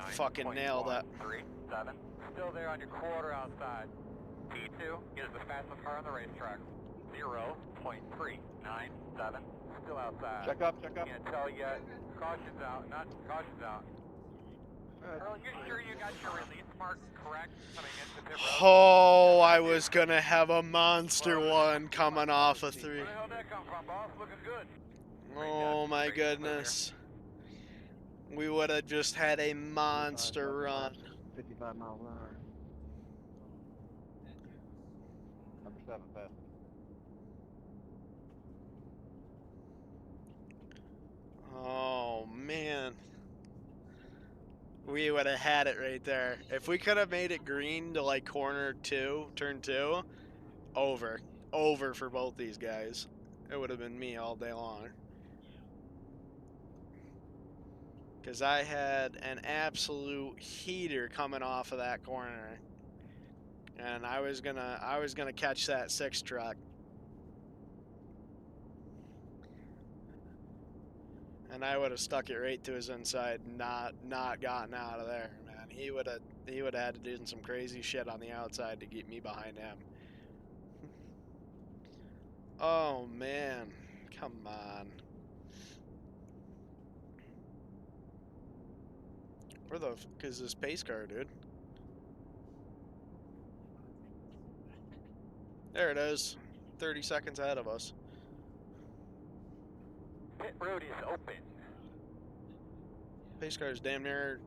Fucking nailed it. 3-7. Still there on your quarter outside. P2 is the fastest car on the racetrack. 0.397. Still outside. Check up, check up. Can't tell yet. Caution's out. Not caution's out. Earl, you sure you got your release mark correct coming into pit road? Oh, I was gonna have a monster one coming off of 3. Where the hell did that come from, boss? Looking good. Oh my goodness. We would have just had a monster run. 55 miles an hour. Number 7 fast. Oh man. We would have had it right there. If we could have made it green to like corner 2, turn 2, over. Over for both these guys. It would have been me all day long. Because I had an absolute heater coming off of that corner. And I was gonna catch that 6 truck. And I would have stuck it right to his inside, not gotten out of there, man. He would have had to do some crazy shit on the outside to keep me behind him. Oh man, come on. Where the fuck is this pace car, dude? There it is. 30 seconds ahead of us. Pit road is open. Pace car is damn near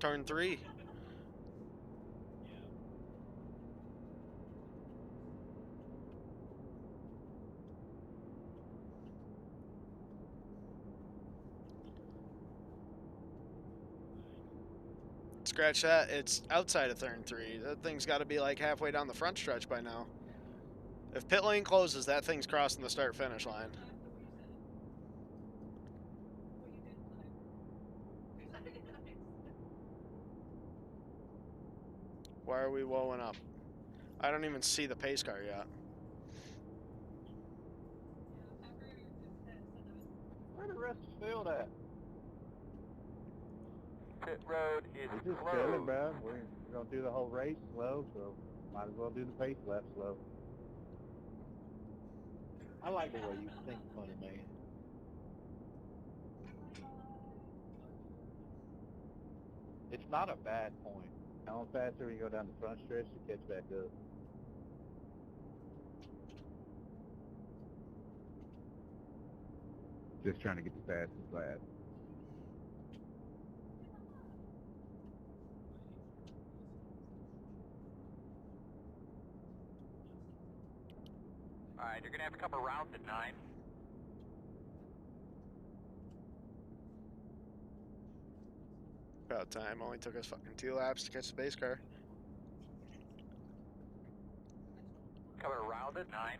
turn 3. Scratch that, it's outside of turn 3. That thing's got to be like halfway down the front stretch by now. If pit lane closes, that thing's crossing the start-finish line. Why are we woeing up? I don't even see the pace car yet. Where the rest is filled at? Pit road is We're just closed. chilling, bro. We're gonna do the whole race slow, so might as well do the pace lap slow. I like the way you think funny, man. It's not a bad point. How faster we go down the front stretch to catch back up. Just trying to get the fastest lap. All right, you're gonna have to come around at 9. About time. Only took us fucking 2 laps to catch the pace car. Coming around at 9.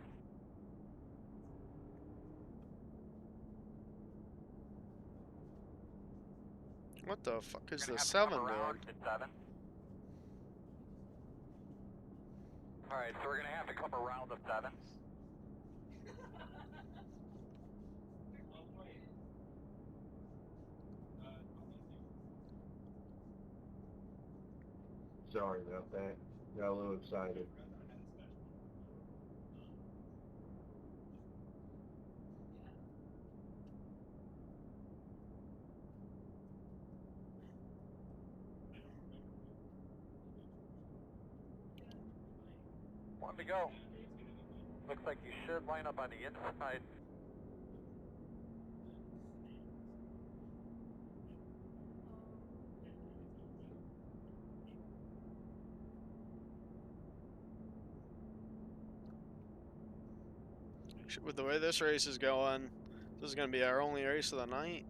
What the fuck is You're the gonna have to 7 come doing? around at 7. All right, so we're gonna have to come around at 7. Sorry about that. Got a little excited. One to go. Looks like you should line up on the inside. With the way this race is going, this is going to be our only race of the night.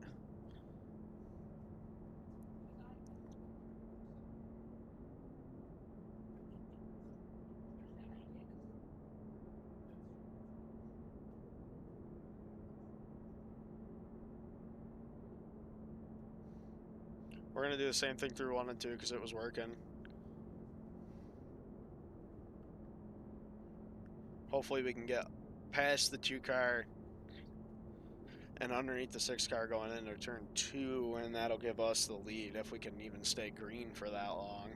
We're going to do the same thing through 1 and 2 because it was working. Hopefully we can get past the 2 car and underneath the 6 car going into turn 2, and that'll give us the lead if we can even stay green for that long.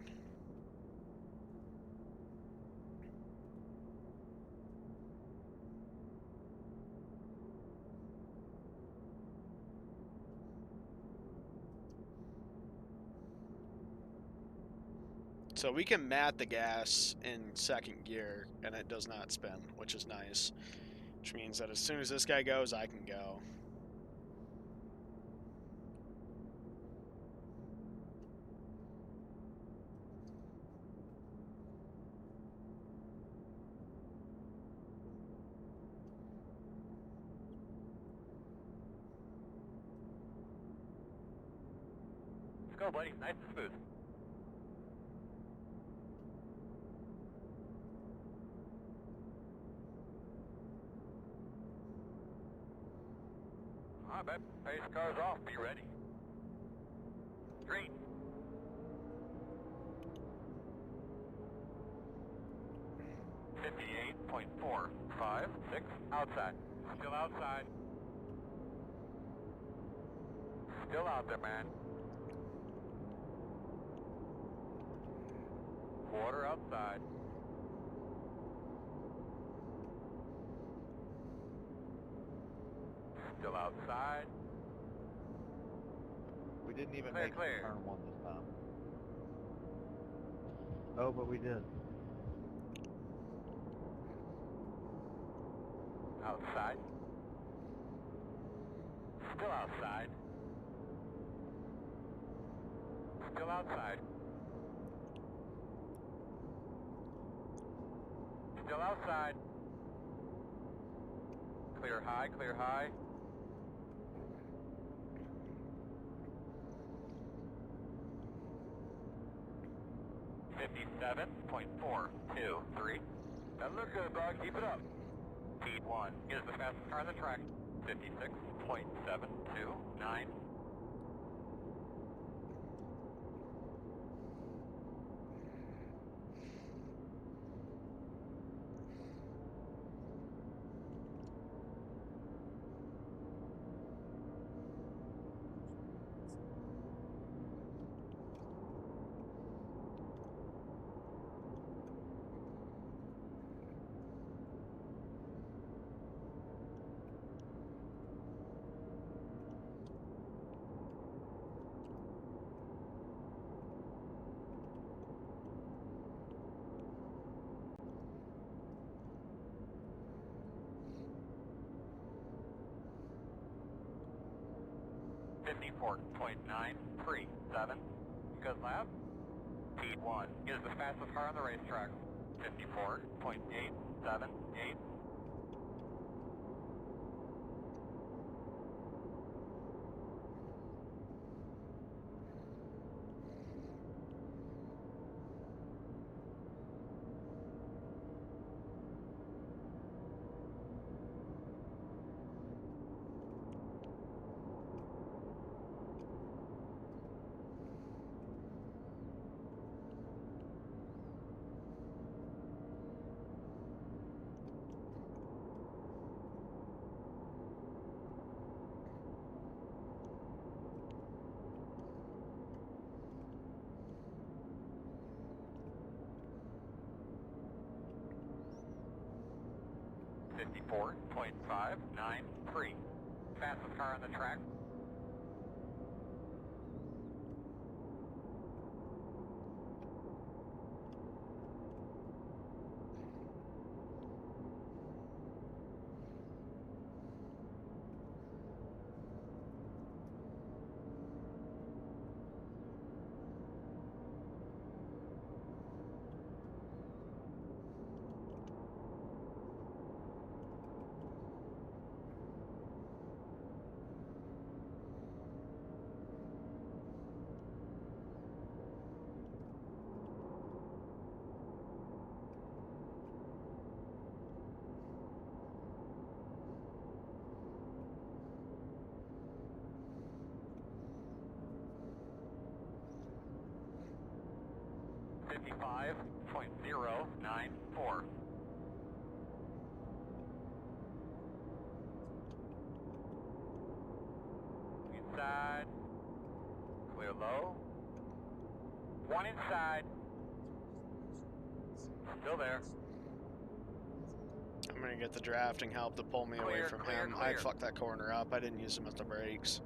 So we can mat the gas in 2nd gear and it does not spin, which is nice. Which means that as soon as this guy goes, I can go. Let's go, buddy. Nice and smooth. All right, babe. Pace car's off. Be ready. Green. .456 outside. Still outside. Still out there, man. Quarter outside. Still outside. We didn't even Clear, make clear. turn 1 this time. Oh, but we did. Outside. Still outside. Still outside. Still outside. Clear high, clear high. .423. That looks good, dog. Keep it up. Speed 1 is the fastest car on the track. 56.729. .937. Good lap. Speed 1 is the fastest car on the racetrack. 54.878. .593. Fastest car on the track. 55.094. Inside. Clear low. One inside. Still there. I'm gonna get the drafting help to pull me away Clear, from clear, him. I clear. fucked that corner up. I didn't use him at the brakes.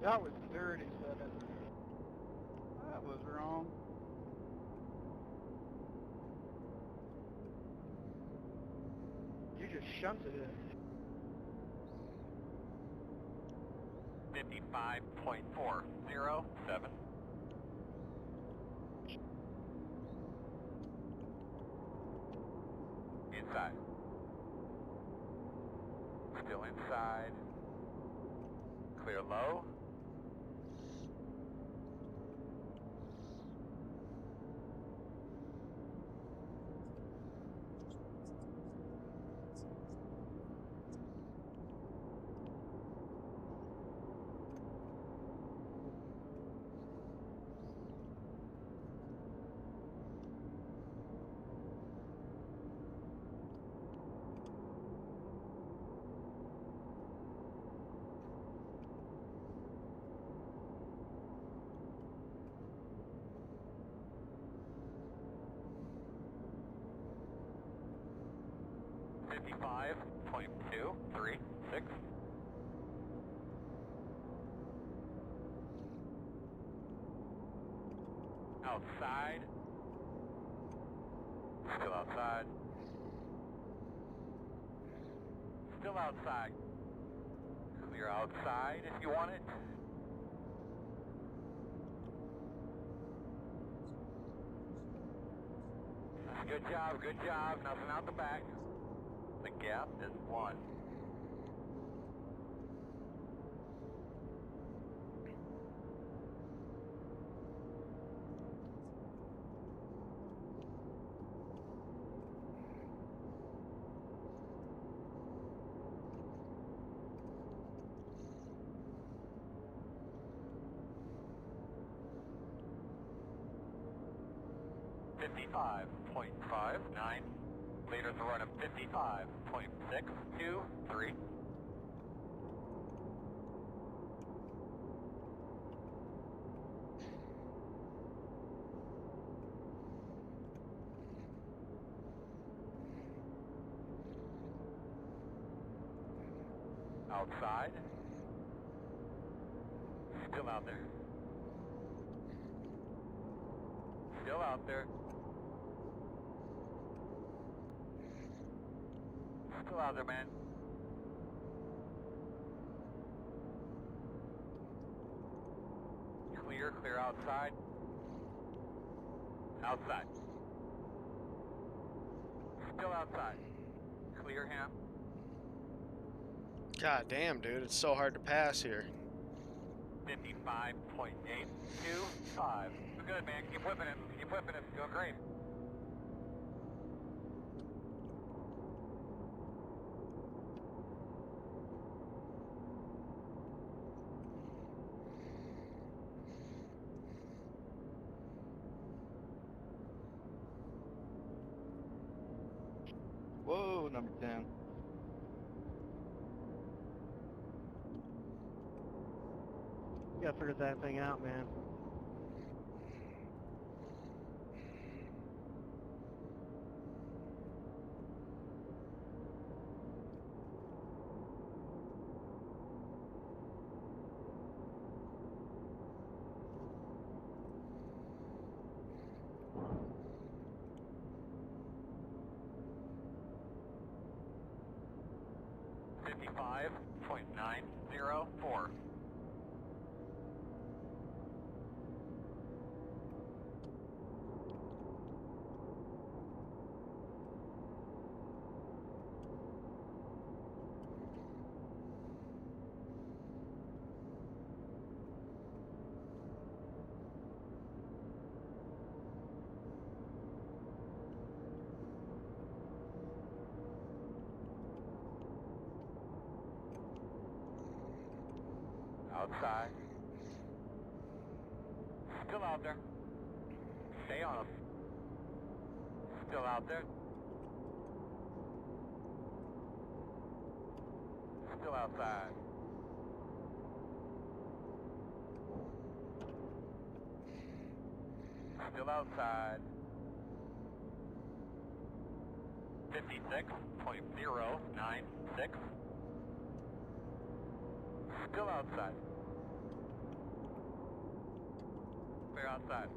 That was 37. That was wrong. You just shunted it. 55.407. Inside. Still inside. Clear low. Five point two three six. Outside. Still outside. Still outside. Clear outside if you want it. Good job, good job. Nothing out the back. The gap is 1. Fifty-five point 59. Leaders are running 55.623. Outside. Still out there. Still out there. Still out there, man. Clear, clear outside. Outside. Still outside. Clear him. God damn, dude, it's so hard to pass here. 55.825. Good, man. Keep whipping it. Keep whipping it. Doing great. Whoa, number 10. You gotta figure that thing out, man. Fifty-five point 904. Outside. Still out there. Stay on him. Still out there. Still outside. Still outside. 56.096. Still outside. Clear outside.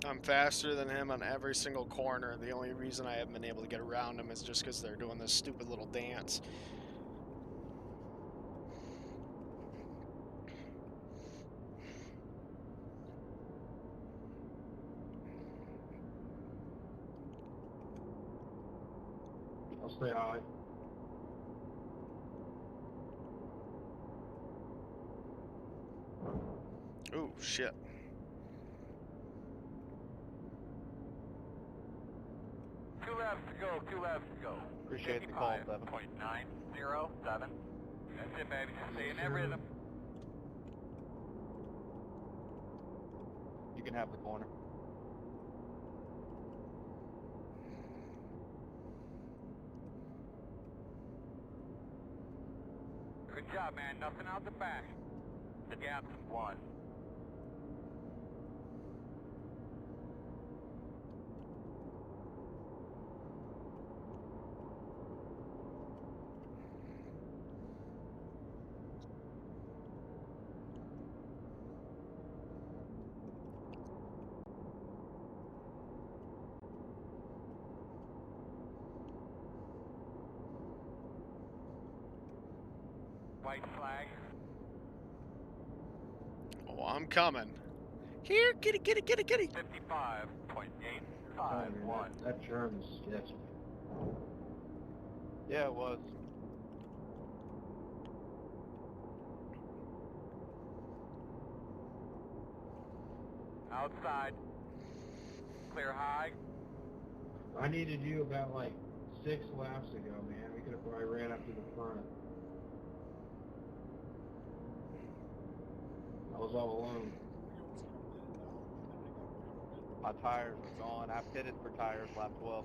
I'm faster than him on every single corner. The only reason I haven't been able to get around him is just because they're doing this stupid little dance. I'll stay high. Ooh, shit. Two laps to go, 2 laps to go. Appreciate the call, Devin. 55.907. That's it, baby. Just stay in that rhythm. You can have the corner. Good job, man. Nothing out the back. The gap's 1. White flag. Oh, I'm coming. Here, kitty, kitty, kitty, kitty. 55.851. That turn is sketchy. Yeah, it was. Outside. Clear high. I needed you about like 6 laps ago, man. We could have probably ran up to the front. I was all alone. My tires are gone. I pitted for tires lap 12.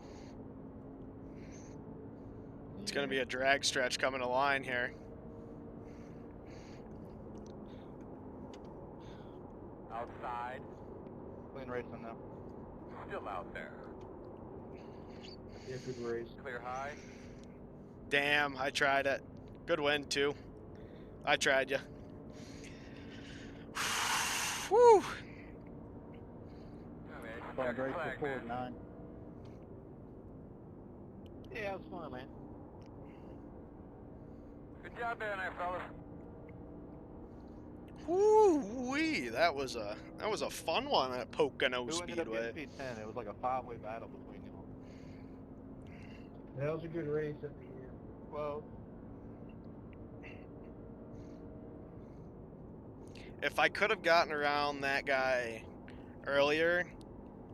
It's going to be a drag stretch coming to line here. Outside. Clean racing now. Still out there. Yeah, good race. Clear high. Damn, I tried it. Good win, too. I tried you. Whew. Fun race for Ford 9. Yeah, it was fun, man. Good job down there, fellas. Woo-wee, that was a fun one at Pocono Who ended up Speedway. getting P10? It was like a 5-way battle between you all. That was a good race at the end. Well, If I could have gotten around that guy earlier,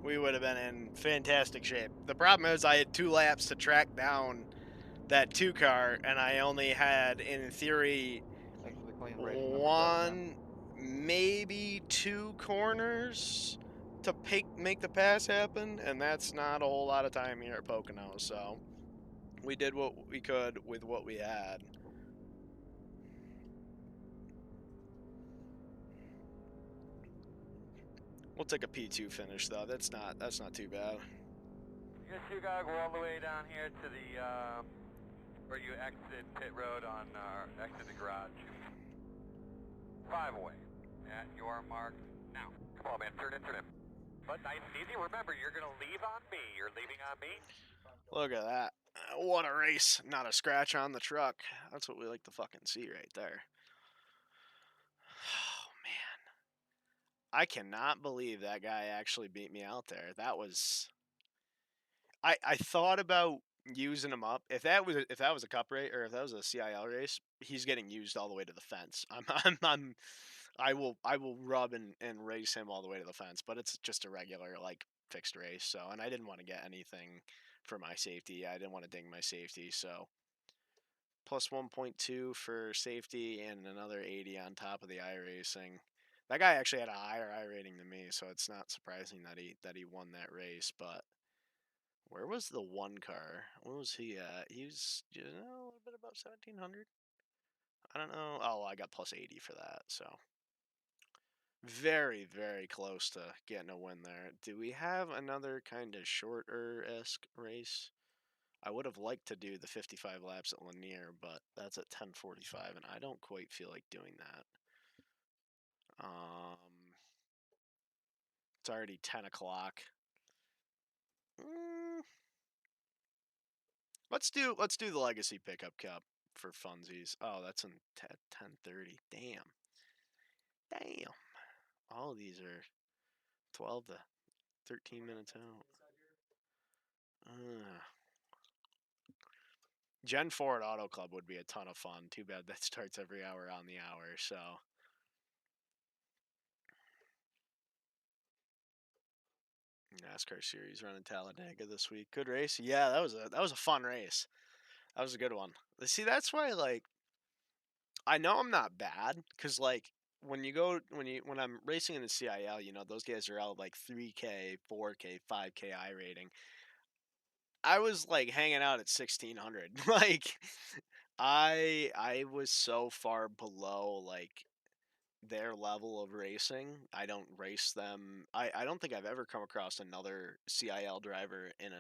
we would have been in fantastic shape. The problem is I had 2 laps to track down that 2 car, and I only had, in theory, thanks for the clean racing number 1, maybe 2 corners to make the pass happen, and that's not a whole lot of time here at Pocono, so we did what we could with what we had. We'll take a P2 finish though. That's not too bad. I guess you gotta go all the way down here to the, where you exit pit road on, exit the garage. 5-way. At your mark now. Come on, man. Turn in. But nice and easy. Remember, you're gonna leave on me. You're leaving on me. Look at that. What a race. Not a scratch on the truck. That's what we like to fucking see right there. Oh, man. I cannot believe that guy actually beat me out there. That was... I thought about using him up. If that was a cup race or if that was a CIL race, he's getting used all the way to the fence. I will rub and race him all the way to the fence, but it's just a regular like fixed race. So, and I didn't want to get anything for my safety. I didn't want to ding my safety, so plus 1.2 for safety and another 80 on top of the iRacing. That guy actually had a higher I rating than me, so it's not surprising that he won that race. But where was the one car? Where was he at? He was a little bit above 1700. I don't know. Oh, I got plus 80 for that, so very, very close to getting a win there. Do we have another kind of shorter-esque race? I would have liked to do the 55 laps at Lanier, but that's at 10:45, and I don't quite feel like doing that. It's already 10 o'clock. Let's do the Legacy Pickup Cup for funsies. Oh, that's in 10:30. Damn. All of these are 12 to 13 minutes out. Gen Ford Auto Club would be a ton of fun. Too bad that starts every hour on the hour. So NASCAR Series run in Talladega this week. Good race. Yeah, that was a fun race. That was a good one. See, that's why like I know I'm not bad because like when I'm racing in the CIL, you know those guys are out like 3K, 4K, 5K I rating. I was like hanging out at 1600. Like I was so far below like their level of racing. I don't race them. I don't think I've ever come across another CIL driver in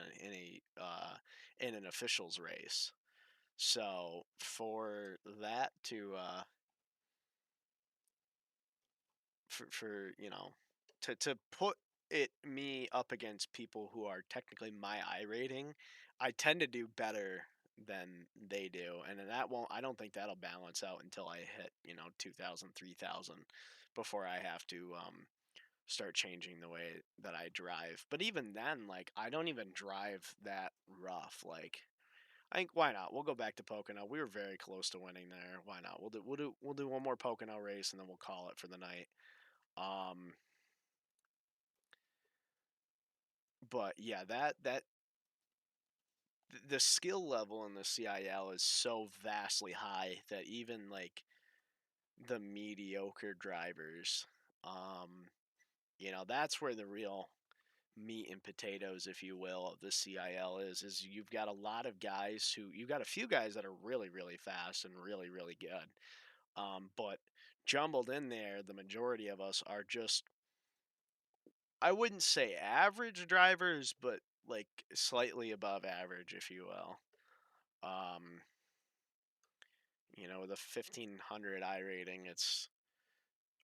an officials race. So for that to for to put it me up against people who are technically my I rating, I tend to do better than they do, and then that won't. I don't think that'll balance out until I hit 2,000, 3,000, before I have to start changing the way that I drive. But even then, like I don't even drive that rough. Like I think why not? We'll go back to Pocono. We were very close to winning there. Why not? We'll do one more Pocono race and then we'll call it for the night. Um, but yeah, that the skill level in the CIL is so vastly high that even like the mediocre drivers, um, that's where the real meat and potatoes, if you will, of the CIL is you've got a lot of guys you've got a few guys that are really, really fast and really, really good. But jumbled in there, the majority of us are just, I wouldn't say average drivers, but like slightly above average, if you will. Um, with a 1500 I rating, it's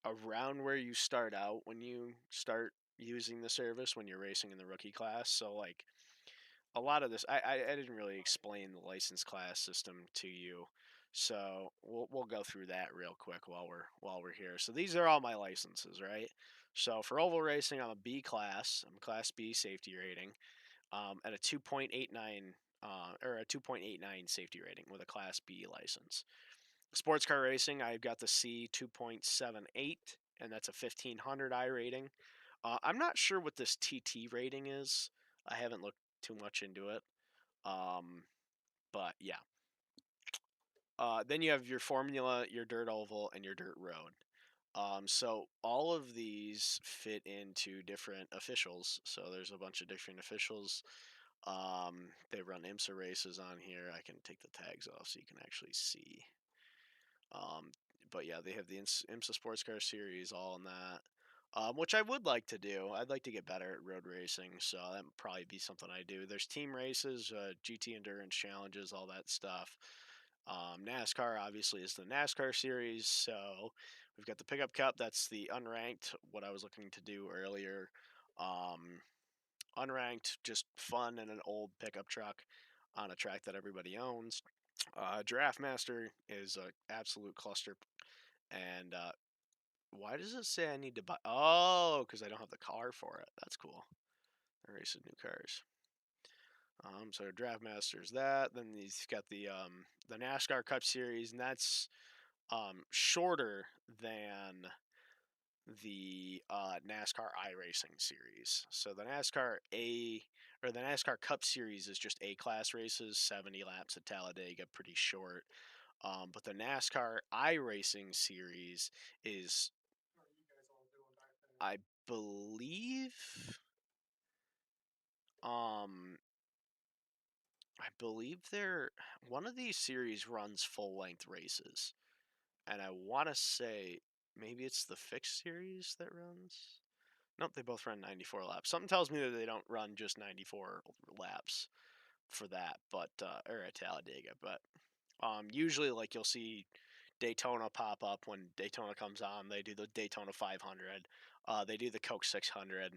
around where you start out when you start using the service when you're racing in the rookie class. So like a lot of this, I didn't really explain the license class system to you, so we'll go through that real quick while we're here. So these are all my licenses, right? So for oval racing, I'm a B class. I'm a Class B safety rating, at a 2.89 or a 2.89 safety rating with a Class B license. Sports car racing, I've got the C 2.78, and that's a 1500 I rating. I'm not sure what this TT rating is. I haven't looked too much into it. Um, but yeah. Then you have your Formula, your Dirt Oval, and your Dirt Road. So all of these fit into different officials. So there's a bunch of different officials. They run IMSA races on here. I can take the tags off so you can actually see. Um, but yeah, they have the IMSA Sports Car Series all in that, which I would like to do. I'd like to get better at road racing, so that would probably be something I do. There's team races, GT Endurance Challenges, all that stuff. NASCAR obviously is the NASCAR Series, so we've got the Pickup Cup. That's the unranked, what I was looking to do earlier. Unranked, just fun in an old pickup truck on a track that everybody owns. Draft Master is an absolute cluster. And why does it say I need to buy? Oh, because I don't have the car for it. That's cool. I race new cars. So Draft Master is that. Then he's got the NASCAR Cup Series, and that's shorter than the NASCAR iRacing series. So the NASCAR Cup Series is just A-class races, 70 laps at Talladega, pretty short. But the NASCAR iRacing series is, I believe, they're one of these series runs full-length races, and I want to say maybe it's the fixed series that runs. Nope, they both run 94 laps. Something tells me that they don't run just 94 laps for that, but or at Talladega. But usually, like, you'll see Daytona pop up when Daytona comes on. They do the Daytona 500. They do the Coke 600.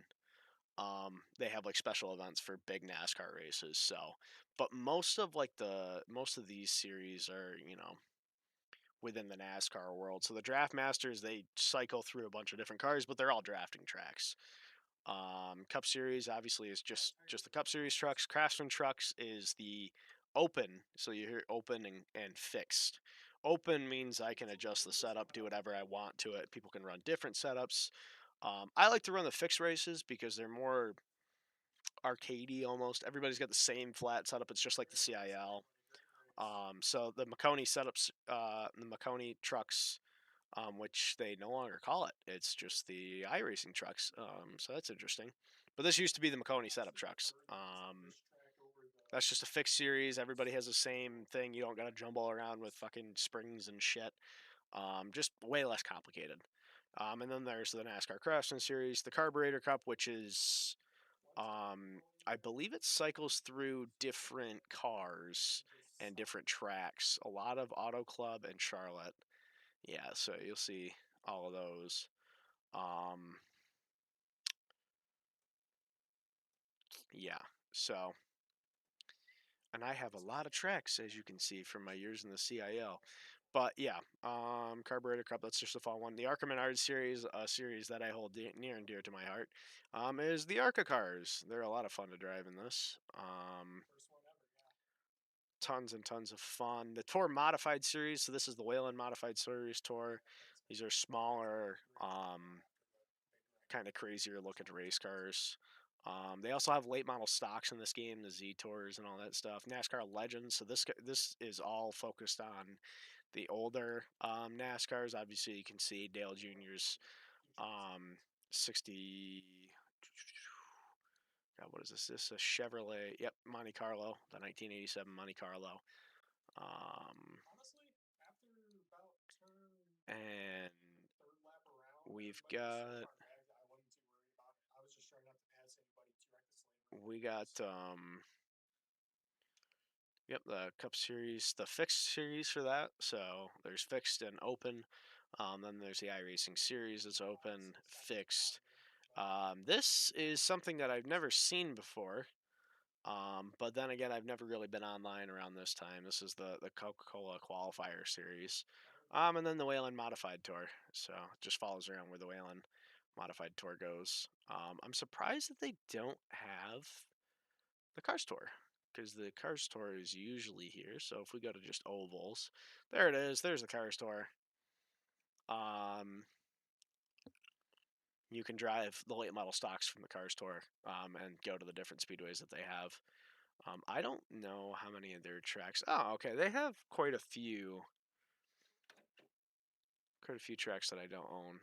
They have like special events for big NASCAR races. So, but most of these series are within the NASCAR world. So the Draft Masters, they cycle through a bunch of different cars, but they're all drafting tracks. Cup Series obviously is just the Cup Series trucks. Craftsman trucks is the open. So you hear open and fixed. Open means I can adjust the setup, do whatever I want to it. People can run different setups. I like to run the fixed races because they're more arcadey almost. Everybody's got the same flat setup. It's just like the CIL. So the Pocono setups, the Pocono trucks, which they no longer call it. It's just the iRacing trucks. So that's interesting. But this used to be the Pocono setup trucks. That's just a fixed series. Everybody has the same thing. You don't got to jumble around with fucking springs and shit. Just way less complicated. And then there's the NASCAR Craftsman Series, the Carburetor Cup, which is, I believe it cycles through different cars and different tracks. A lot of Auto Club and Charlotte. Yeah, so you'll see all of those. Yeah, so, and I have a lot of tracks, as you can see from my years in the CIL. But yeah, Carburetor Cup, that's just a fun one. The Arca Menard series, a series that I hold near and dear to my heart, is the Arca cars. They're a lot of fun to drive in this. Tons and tons of fun. The Tour Modified series, so this is the Whelen Modified Series Tour. These are smaller, kind of crazier looking race cars. They also have late model stocks in this game, the Z Tours and all that stuff. NASCAR Legends, so this is all focused on the older NASCARs. Obviously, you can see Dale Jr.'s 60. God, what is this? This is a Chevrolet. Yep, Monte Carlo, the 1987 Monte Carlo. And we've got yep, the Cup Series, the fixed series for that. So there's fixed and open. Then there's the iRacing series that's open, fixed. This is something that I've never seen before. But then again, I've never really been online around this time. This is the Coca-Cola Qualifier Series. And then the Whelen Modified Tour. So it just follows around where the Whelen Modified Tour goes. I'm surprised that they don't have the Cars Tour, because the Cars Tour is usually here. So if we go to just ovals, there it is. There's the Cars Tour. You can drive the late model stocks from the Cars Tour and go to the different speedways that they have. I don't know how many of their tracks. Oh, okay. They have quite a few tracks that I don't own.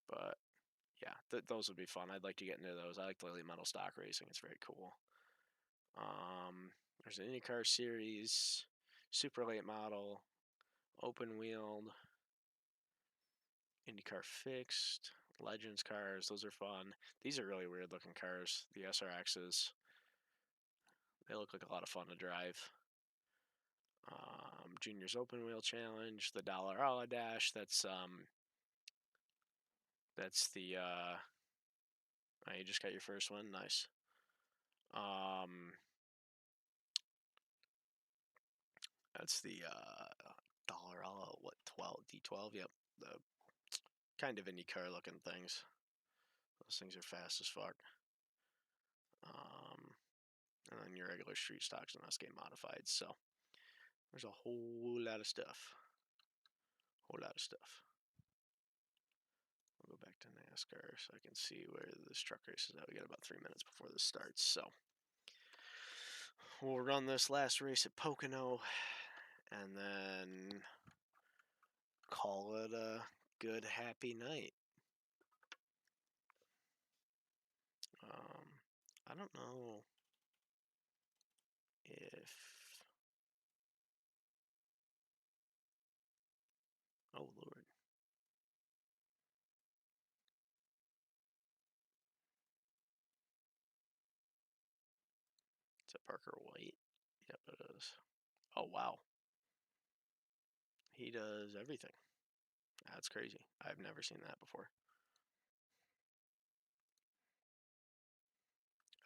But yeah, those would be fun. I'd like to get into those. I like the late model stock racing. It's very cool. There's an IndyCar series, super late model, open wheeled, IndyCar fixed, Legends cars. Those are fun. These are really weird looking cars. The SRXs. They look like a lot of fun to drive. Junior's Open Wheel Challenge, the Dollar Alla Dash. That's the oh, you just got your first one. Nice. That's the Dollar Alla, what, 12 D12? Yep, the kind of IndyCar looking things. Those things are fast as fuck. And then your regular street stocks and SK modified. So there's a whole lot of stuff. Whole lot of stuff. We'll go to NASCAR so I can see where this truck race is at. We got about 3 minutes before this starts, so we'll run this last race at Pocono and then call it a good, happy night. I don't know if... Oh, Lord. Is that Parker White? Yep, it is. Oh, wow. He does everything. That's crazy. I've never seen that before.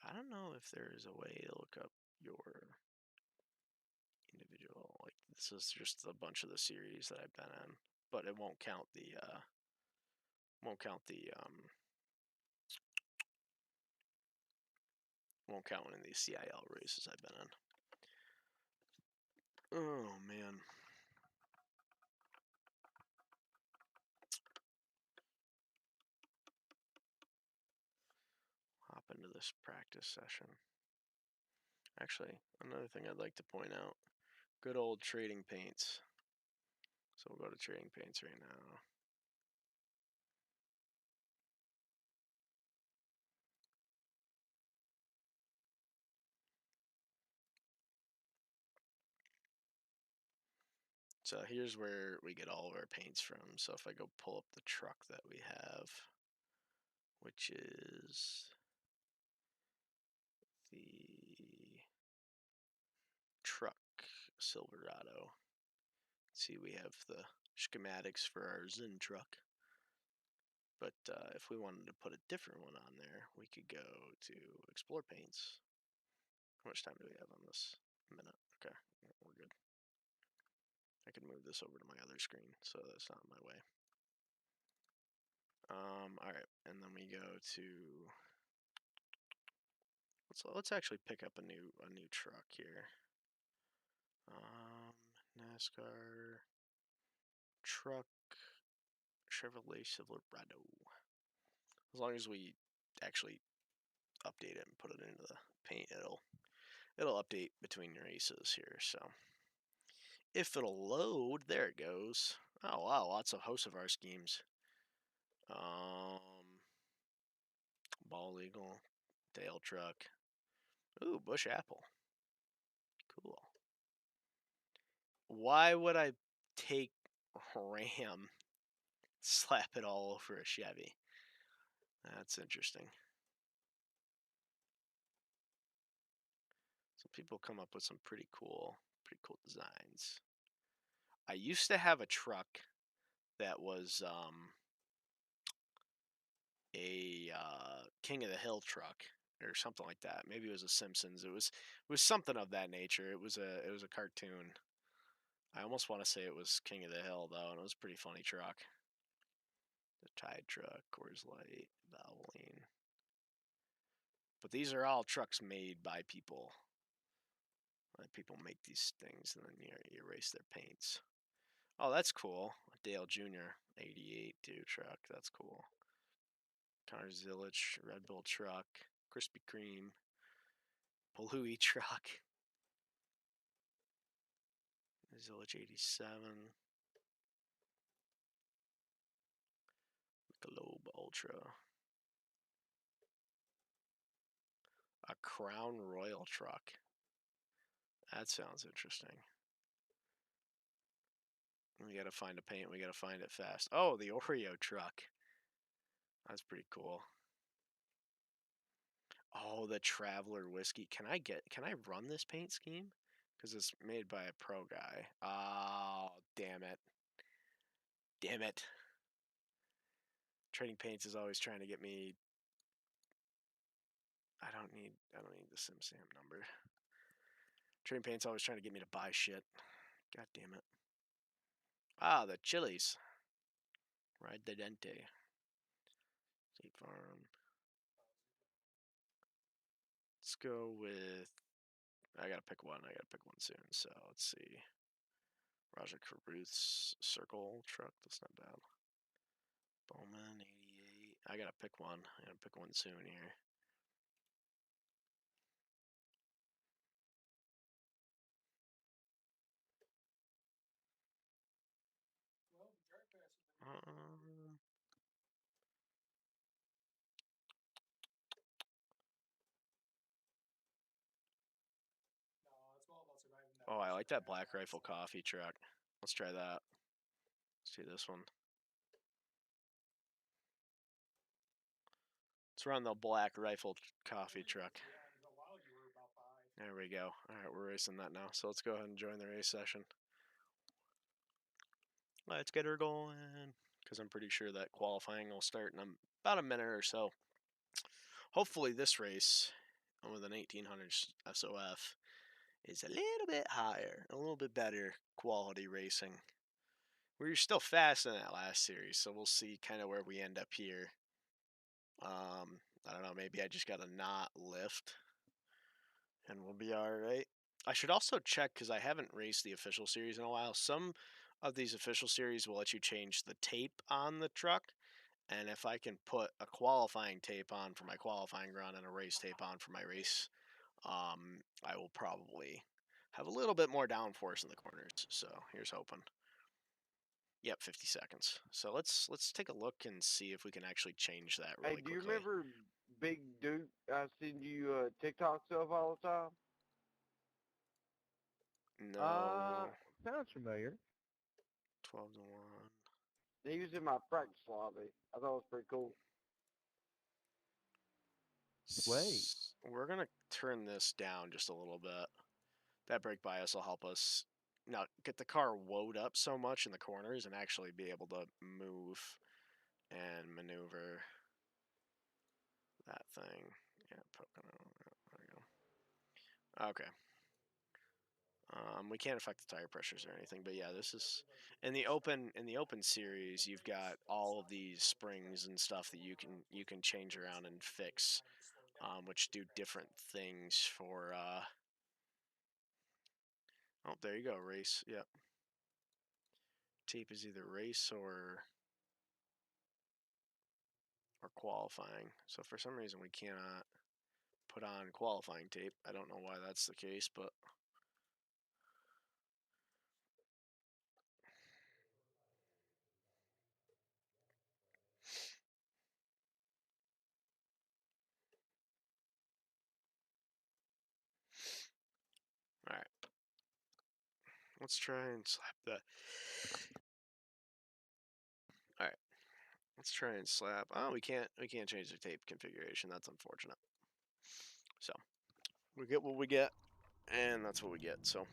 I don't know if there is a way to look up your individual. Like, this is just a bunch of the series that I've been in, but it won't count the won't count any of these CIL races I've been in. Oh man. Hop into this practice session. Actually, another thing I'd like to point out, good old trading paints. So we'll go to trading paints right now. So here's where we get all of our paints from. So if I go pull up the truck that we have, which is the truck Silverado. See, we have the schematics for our Zen truck. But if we wanted to put a different one on there, we could go to Explore Paints. How much time do we have on this? A minute. Okay, we're good. I can move this over to my other screen, so that's not in my way. All right, and then we go to. Let's actually pick up a new truck here. NASCAR truck Chevrolet Silverado. As long as we actually update it and put it into the paint, it'll update between races here. So if it'll load, there it goes. Oh wow, lots of Hocevar schemes. Ball Eagle, Dale truck. Ooh, Bush Apple. Cool. Why would I take Ram, slap it all over a Chevy? That's interesting. So people come up with some pretty cool designs. I used to have a truck that was a King of the Hill truck or something like that. Maybe it was a Simpsons. It was something of that nature. It was a cartoon. I almost want to say it was King of the Hill though, and it was a pretty funny truck. The Tide truck, Coors Light, Valvoline. But these are all trucks made by people. People make these things and then you erase their paints. Oh, that's cool. Dale Jr. 88 dude truck. That's cool. Connor Zillich, Red Bull truck, Krispy Kreme, Palooey truck, Zillich 87, Globe Ultra, a Crown Royal truck. That sounds interesting. We gotta find a paint. We gotta find it fast. Oh, the Oreo truck. That's pretty cool. Oh, the Traveler whiskey. Can I run this paint scheme? Because it's made by a pro guy. Oh, damn it. Damn it. Trading Paints is always trying to get me. I don't need the SimSam number. Trading Paints always trying to get me to buy shit. God damn it. Ah, the Chili's. Ride the Dente. State Farm. Let's go with. I gotta pick one. Soon. So let's see. Raja Caruth's Circle truck. That's not bad. Bowman 88. I gotta pick one. I gotta pick one soon here. Oh, I like that Black Rifle coffee truck. Let's try that. Let's do this one. Let's run the Black Rifle coffee truck. There we go. All right, we're racing that now. So let's go ahead and join the race session. Let's get her going. Because I'm pretty sure that qualifying will start in about a minute or so. Hopefully this race with an 1800 SOF is a little bit higher, a little bit better quality racing. We were still fast in that last series, so we'll see kind of where we end up here. I don't know, maybe I just got to not lift, and we'll be all right. I should also check, because I haven't raced the official series in a while. Some of these official series will let you change the tape on the truck, and if I can put a qualifying tape on for my qualifying run and a race tape on for my race, I will probably have a little bit more downforce in the corners. So here's hoping. Yep, 50 seconds. So let's take a look and see if we can actually change that really Hey, do you quickly. remember Big Duke? I send you TikTok stuff all the time. No. Sounds familiar. 12 to 1. He was in my practice lobby. I thought it was pretty cool. Wait. We're going to turn this down just a little bit. That brake bias will help us now get the car woed up so much in the corners and actually be able to move and maneuver that thing. Yeah, Pocono. There we go. Okay. We can't affect the tire pressures or anything, but yeah, this is in the open series. You've got all of these springs and stuff that you can change around and fix, which do different things for. Oh, there you go, race. Yep. Tape is either race or qualifying. So for some reason we cannot put on qualifying tape. I don't know why that's the case, but all right. Let's try and slap that. All right. Let's try and slap. Oh, we can't change the tape configuration. That's unfortunate. So we get what we get, and that's what we get. So.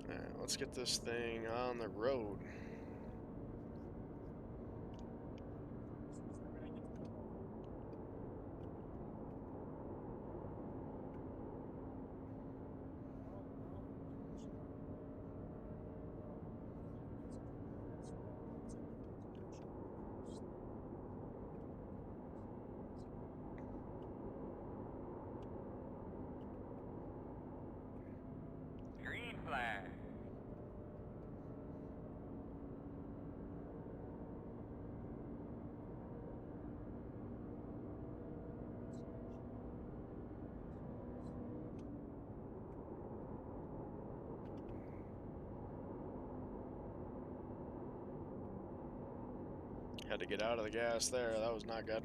All right, let's get this thing on the road. Green flag. Had to get out of the gas there. That was not good.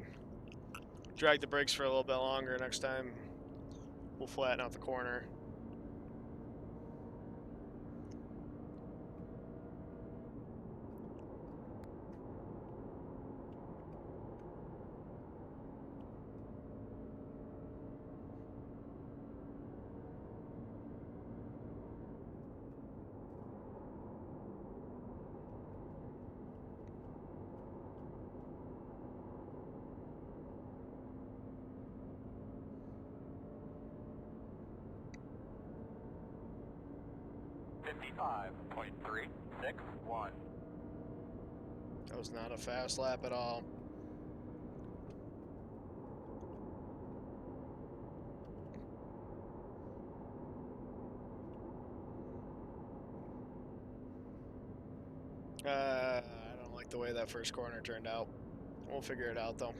Drag the brakes for a little bit longer next time. We'll flatten out the corner. 55.361. That was not a fast lap at all. I don't like the way that first corner turned out. We'll figure it out though.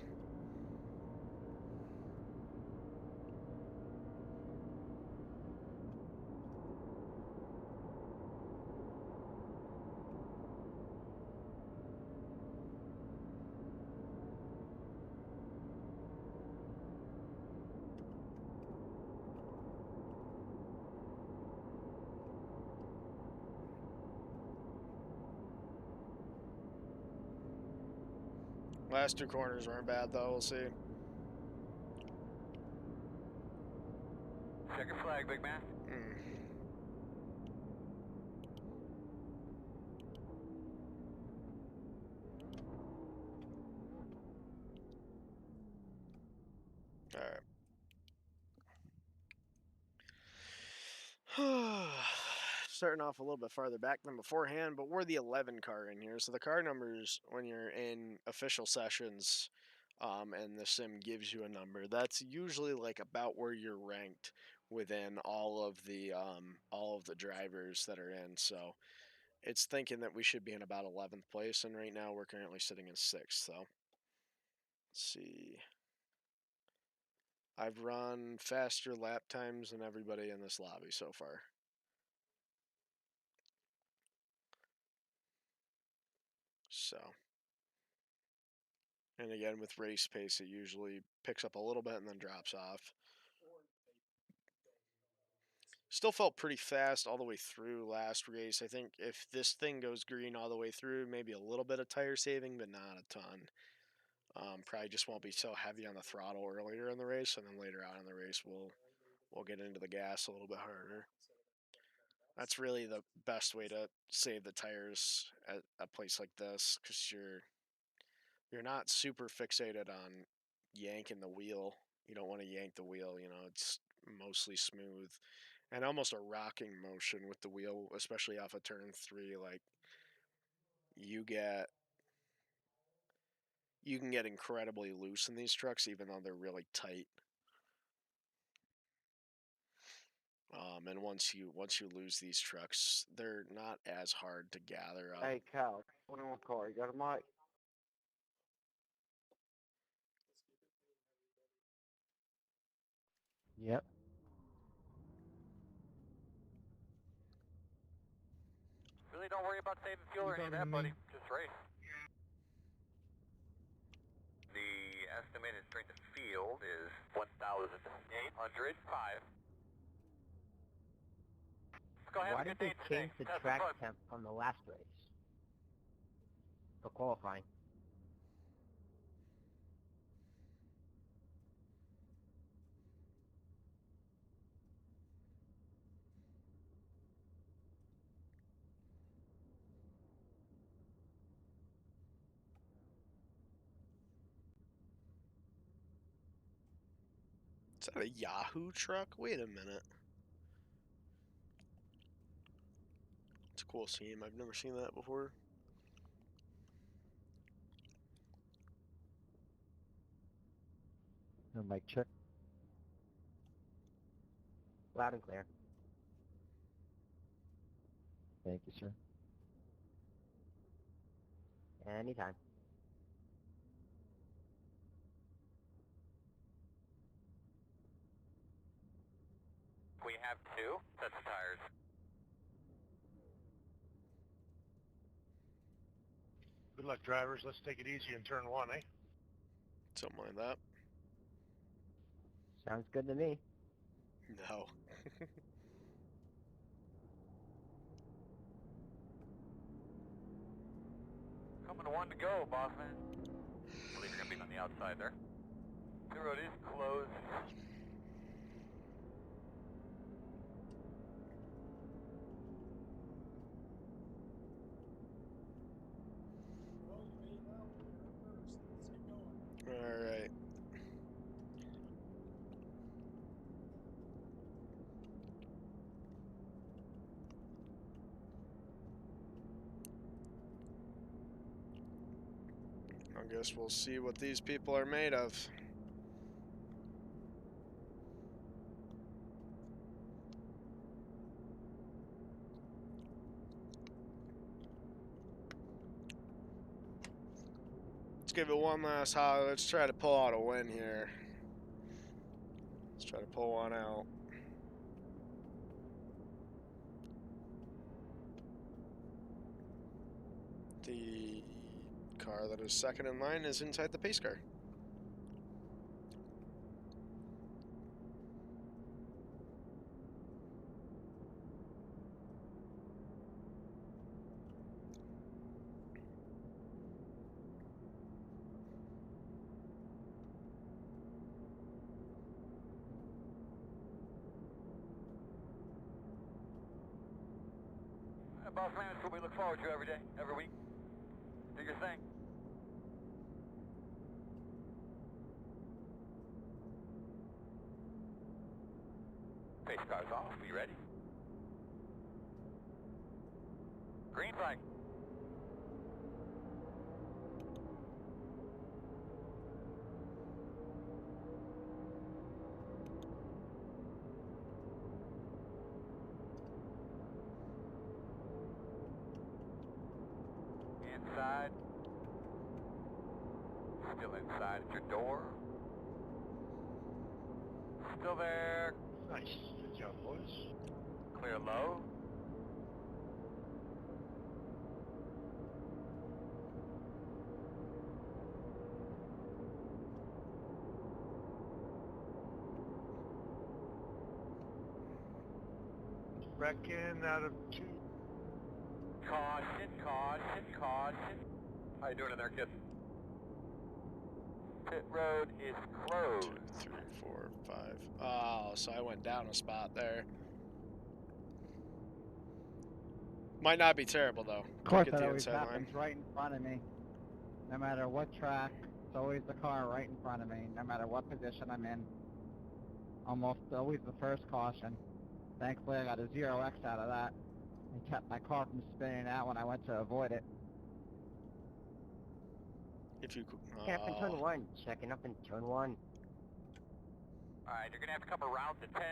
Last two corners weren't bad though, we'll see. Check your flag, big man. Alright. Starting off a little bit farther back than beforehand, but we're the 11 car in here. So the car numbers, when you're in official sessions, and the sim gives you a number, that's usually like about where you're ranked within all of the drivers that are in. So it's thinking that we should be in about 11th place, and right now we're currently sitting in 6th. So let's see. I've run faster lap times than everybody in this lobby so far. So, and again, with race pace, it usually picks up a little bit and then drops off. Still felt pretty fast all the way through last race. I think if this thing goes green all the way through, maybe a little bit of tire saving, but not a ton. Probably just won't be so heavy on the throttle earlier in the race, and then later on in the race we'll get into the gas a little bit harder. That's really the best way to save the tires at a place like this, because you're not super fixated on yanking the wheel. You don't want to yank the wheel, it's mostly smooth and almost a rocking motion with the wheel, especially off of turn 3. Like you can get incredibly loose in these trucks even though they're really tight. And once you lose these trucks, they're not as hard to gather up. Hey, Kyle, 21 car, you got a mic? Yep. Really don't worry about saving fuel You or any of talking that, to buddy. me? Just race. The estimated strength of field is 1,805. Go ahead, Why have a did good they day today. change the Have some track fun. temp from the last race for qualifying? Is that a Yahoo truck? Wait a minute. It's a cool scheme. I've never seen that before. No mic check. Loud and clear. Thank you, sir. Anytime. We have 2 sets of tires. Good luck, drivers. Let's take it easy in turn 1, eh? Something like that. Sounds good to me. No. Coming to 1 to go, boss man. I believe you're going to be on the outside there. The road is closed. All right. I guess we'll see what these people are made of. Let's give it one last holler. Let's try to pull out a win here. Let's try to pull one out. The car that is second in line is inside the pace car. Boss man, it's what we look forward to every day, every week. Do your thing. Pace car's off. You ready? Green flag. Inside. Still inside at your door. Still there. Nice. Good job, boys. Clear low. Back in out of 2. Caution, caution, caution. How you doing in there, kid? Pit road is closed. 2, 3, 4, 5. Oh, so I went down a spot there. Might not be terrible though. Of course, Get that the always inside happens line. right in front of me. No matter what track, it's always the car right in front of me, no matter what position I'm in. Almost always the first caution. Thankfully, I got a 0x out of that. And kept my car from spinning out when I went to avoid it. If you Checking up in turn 1. Checking up in turn 1. Alright, you're gonna have to come around to 10.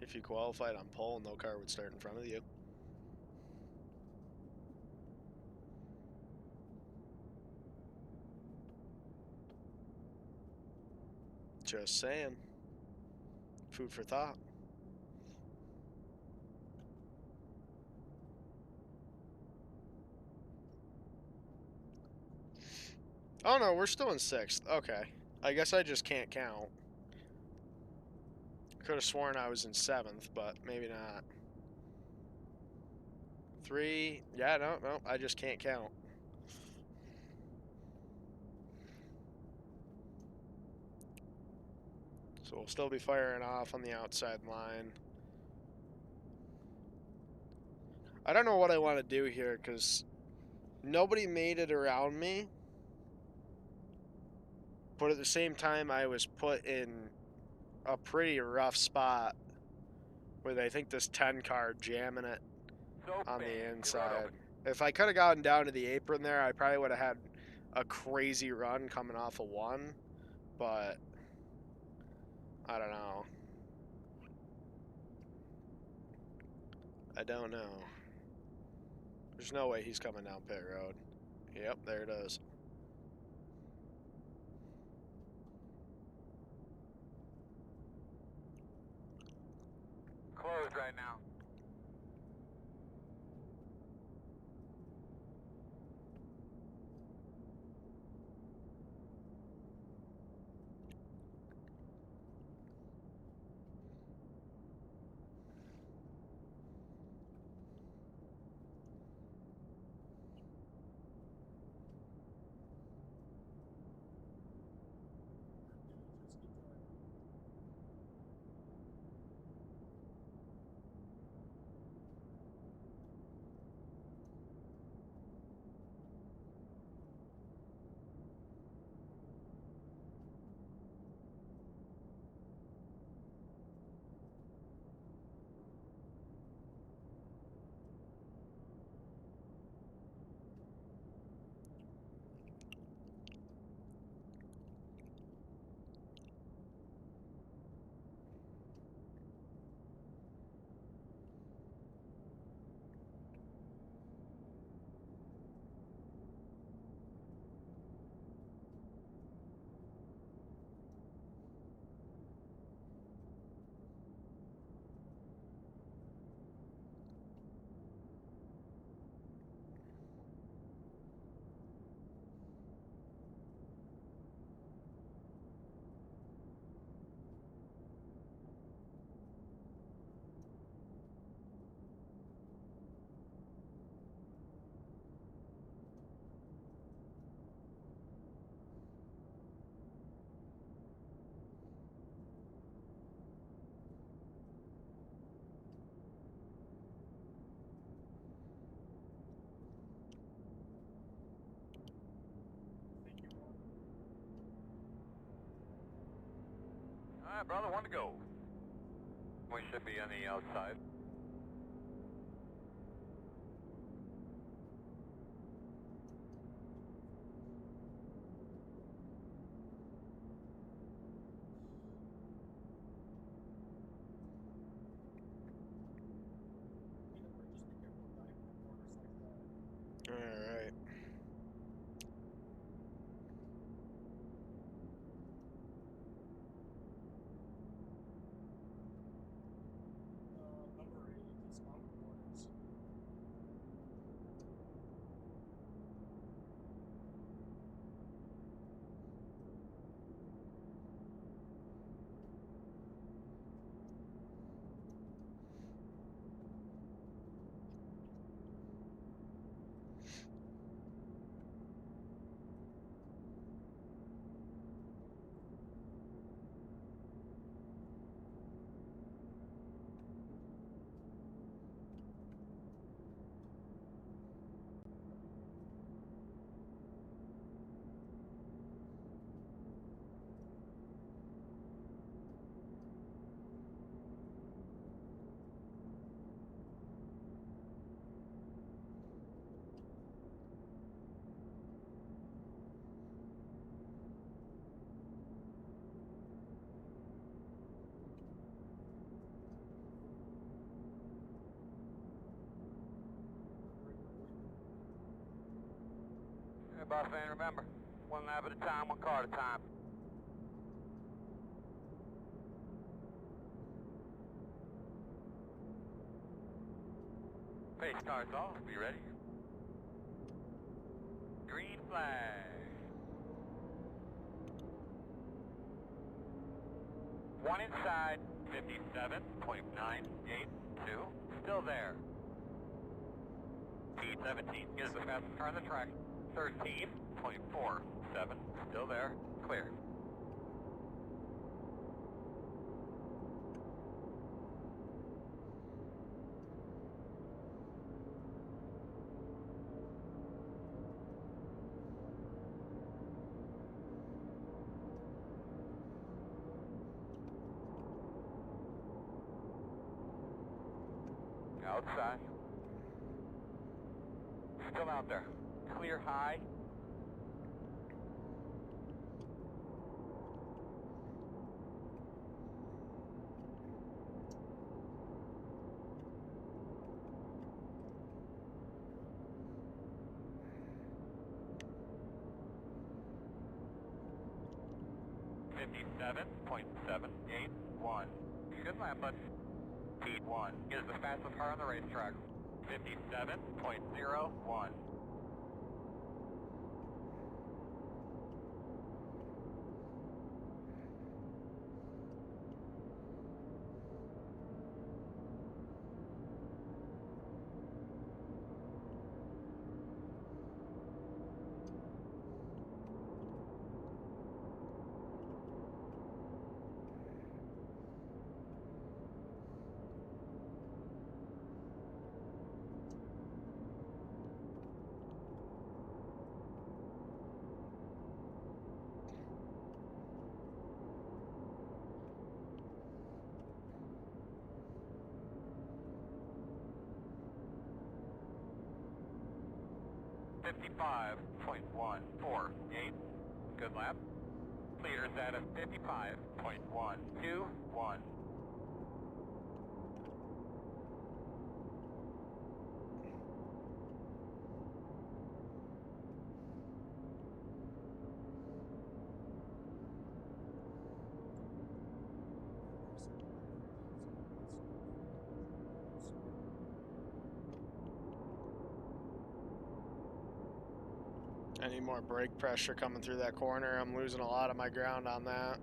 if you qualified on pole, no car would start in front of you. Just saying. Food for thought. Oh no, we're still in 6th. Okay. I guess I just can't count. Could have sworn I was in 7th, but maybe not. 3. Yeah, no, I just can't count. So we'll still be firing off on the outside line. I don't know what I want to do here because nobody made it around me. But at the same time, I was put in a pretty rough spot with, I think, this 10 car jamming it on the inside. If I could have gotten down to the apron there, I probably would have had a crazy run coming off of 1. But I don't know. I don't know. There's no way he's coming down pit road. Yep, there it is. Closed right now. right, brother, 1 to go. We should be on the outside. All right. Number 8 is on the corners. Hey, boss man, remember, 1 lap at a time, 1 car at a time. Pace car's off, be ready. Green flag. 1 inside, 57.982, still there. P17 is the fastest car on the track. 13.47, still there, clear. Outside. Still out there. Clear high. .781. Good lap, bud. P1 is the fastest car on the racetrack. 57.01. .148. Good lap. Leaders at a 55.121. Any more brake pressure coming through that corner? I'm losing a lot of my ground on that.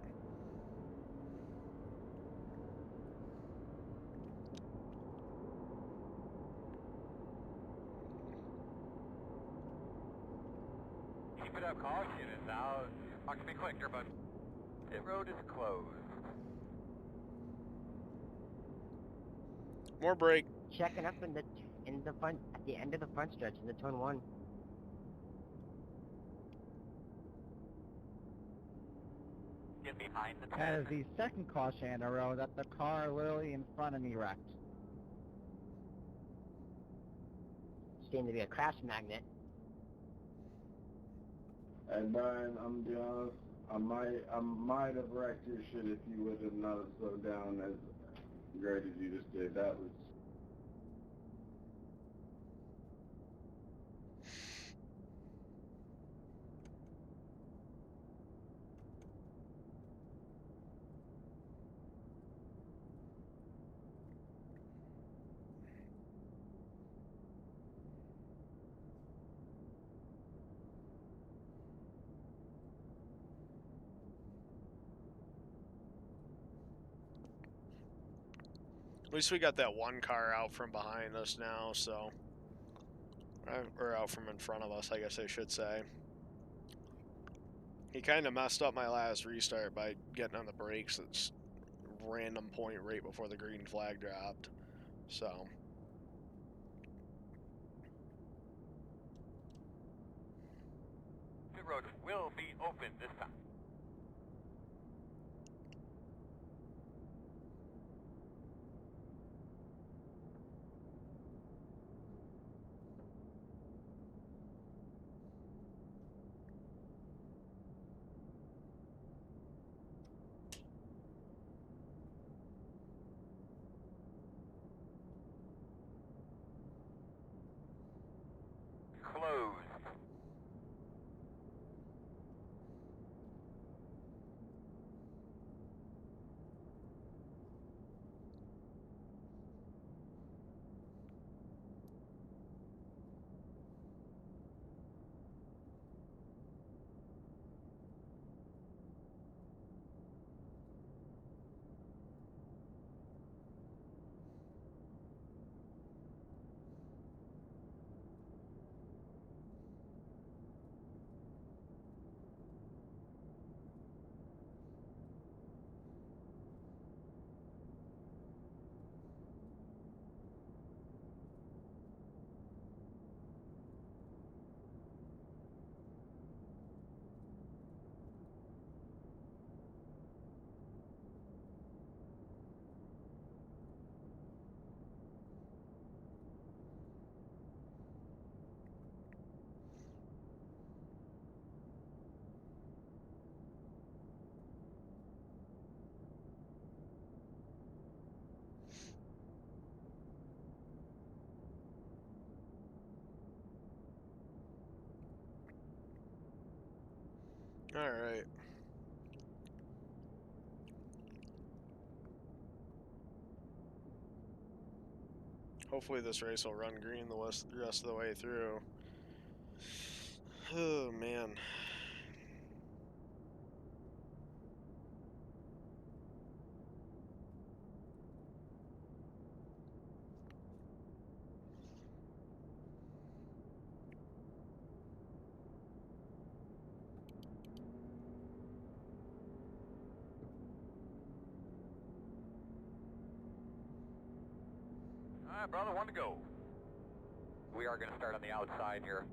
Keep it up, caution is out. Not gonna be quick here, but pit road is closed. More brake. Checking up in the front at the end of the front stretch in the turn 1. get behind the That 10. is the second caution in a row that the car literally in front of me wrecked. Seemed to be a crash magnet. Hey Brian, I'm gonna be honest. I might have wrecked your shit if you would have not slowed down as great as you just did. That was. At least we got that one car out from behind us now, so... Or out from in front of us, I guess I should say. He kind of messed up my last restart by getting on the brakes at random point right before the green flag dropped. So... Pit road will be open this time. Closed. Alright. Hopefully this race will run green the rest of the way through. Oh, man. All right, brother, one to go. We are going to start on the outside here.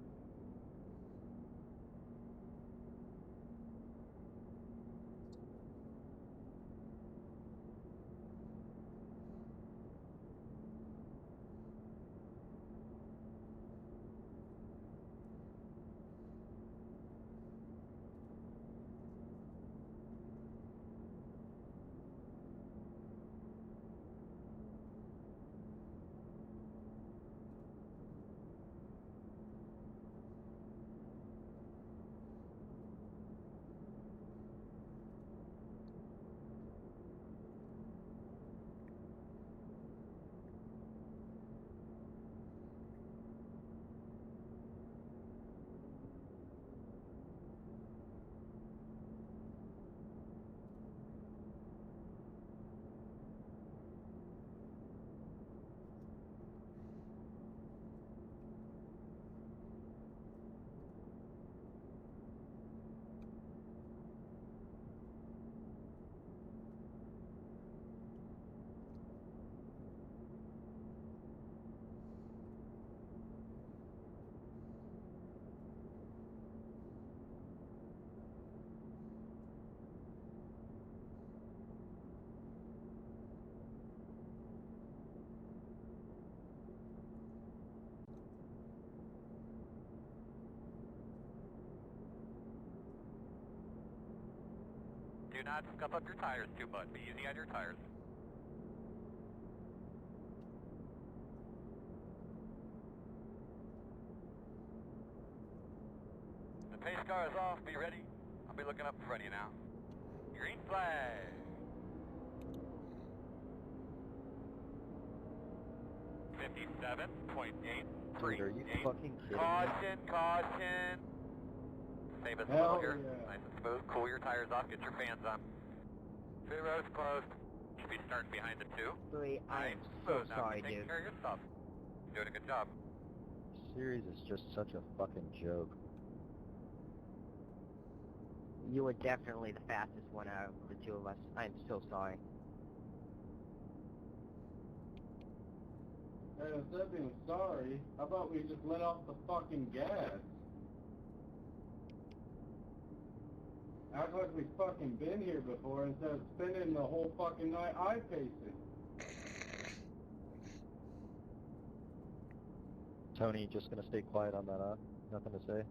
Do not scuff up your tires too much. Be easy on your tires. The pace car is off. Be ready. I'll be looking up in front of you now. Green flag. 57.83. Dude, are you fucking kidding me? Caution, caution. Save us a Hell little here. yeah. Nice and smooth. Cool your tires off. Get your fans on. Pit road's closed. Should be starting behind the two. Louis, I am Nice. so Smooth. Now sorry, keep taking dude. care of your stuff. Doing a good job. Series is just such a fucking joke. You were definitely the fastest one out of the two of us. I am so sorry. Hey, instead of being sorry, how about we just let off the fucking gas? Act like we've fucking been here before instead of spending the whole fucking night eye-pacing. Tony, you just gonna stay quiet on that, huh? Nothing to say?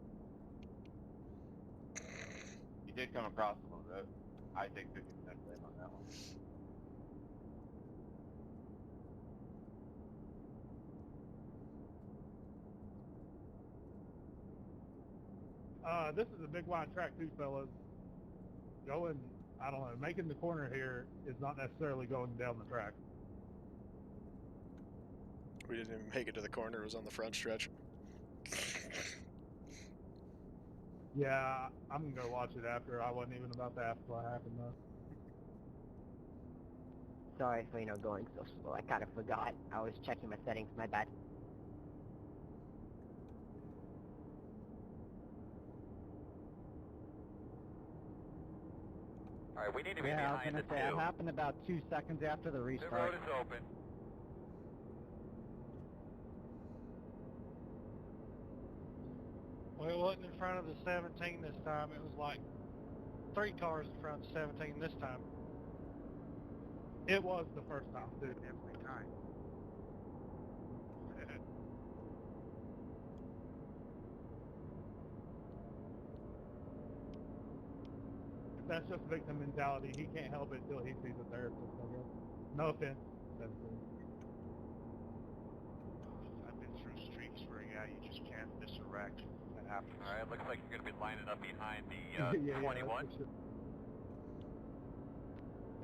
You did come across a little bit. I take 50% blame on that one. This is a big wide track too, fellas. Going, I don't know, making the corner here is not necessarily going down the track. We didn't even make it to the corner. It was on the front stretch. Yeah, I'm gonna go watch it after. I wasn't even about to ask what happened though. Sorry for, going so slow. I kind of forgot. I was checking my settings. My bad. Alright, we need to be Yeah, I was behind gonna the say, it two. happened about 2 seconds after the The restart. road is open. Well, it wasn't in front of the 17 this time. It was like 3 cars in front of the 17 this time. It was the first time, too. Every time. That's just victim mentality. He can't help it till he sees a therapist, I guess. No offense. 17. I've been through streaks where, yeah, you just can't misdirect. That happens. Alright, looks like you're going to be lining up behind the Yeah, 21. that's for sure.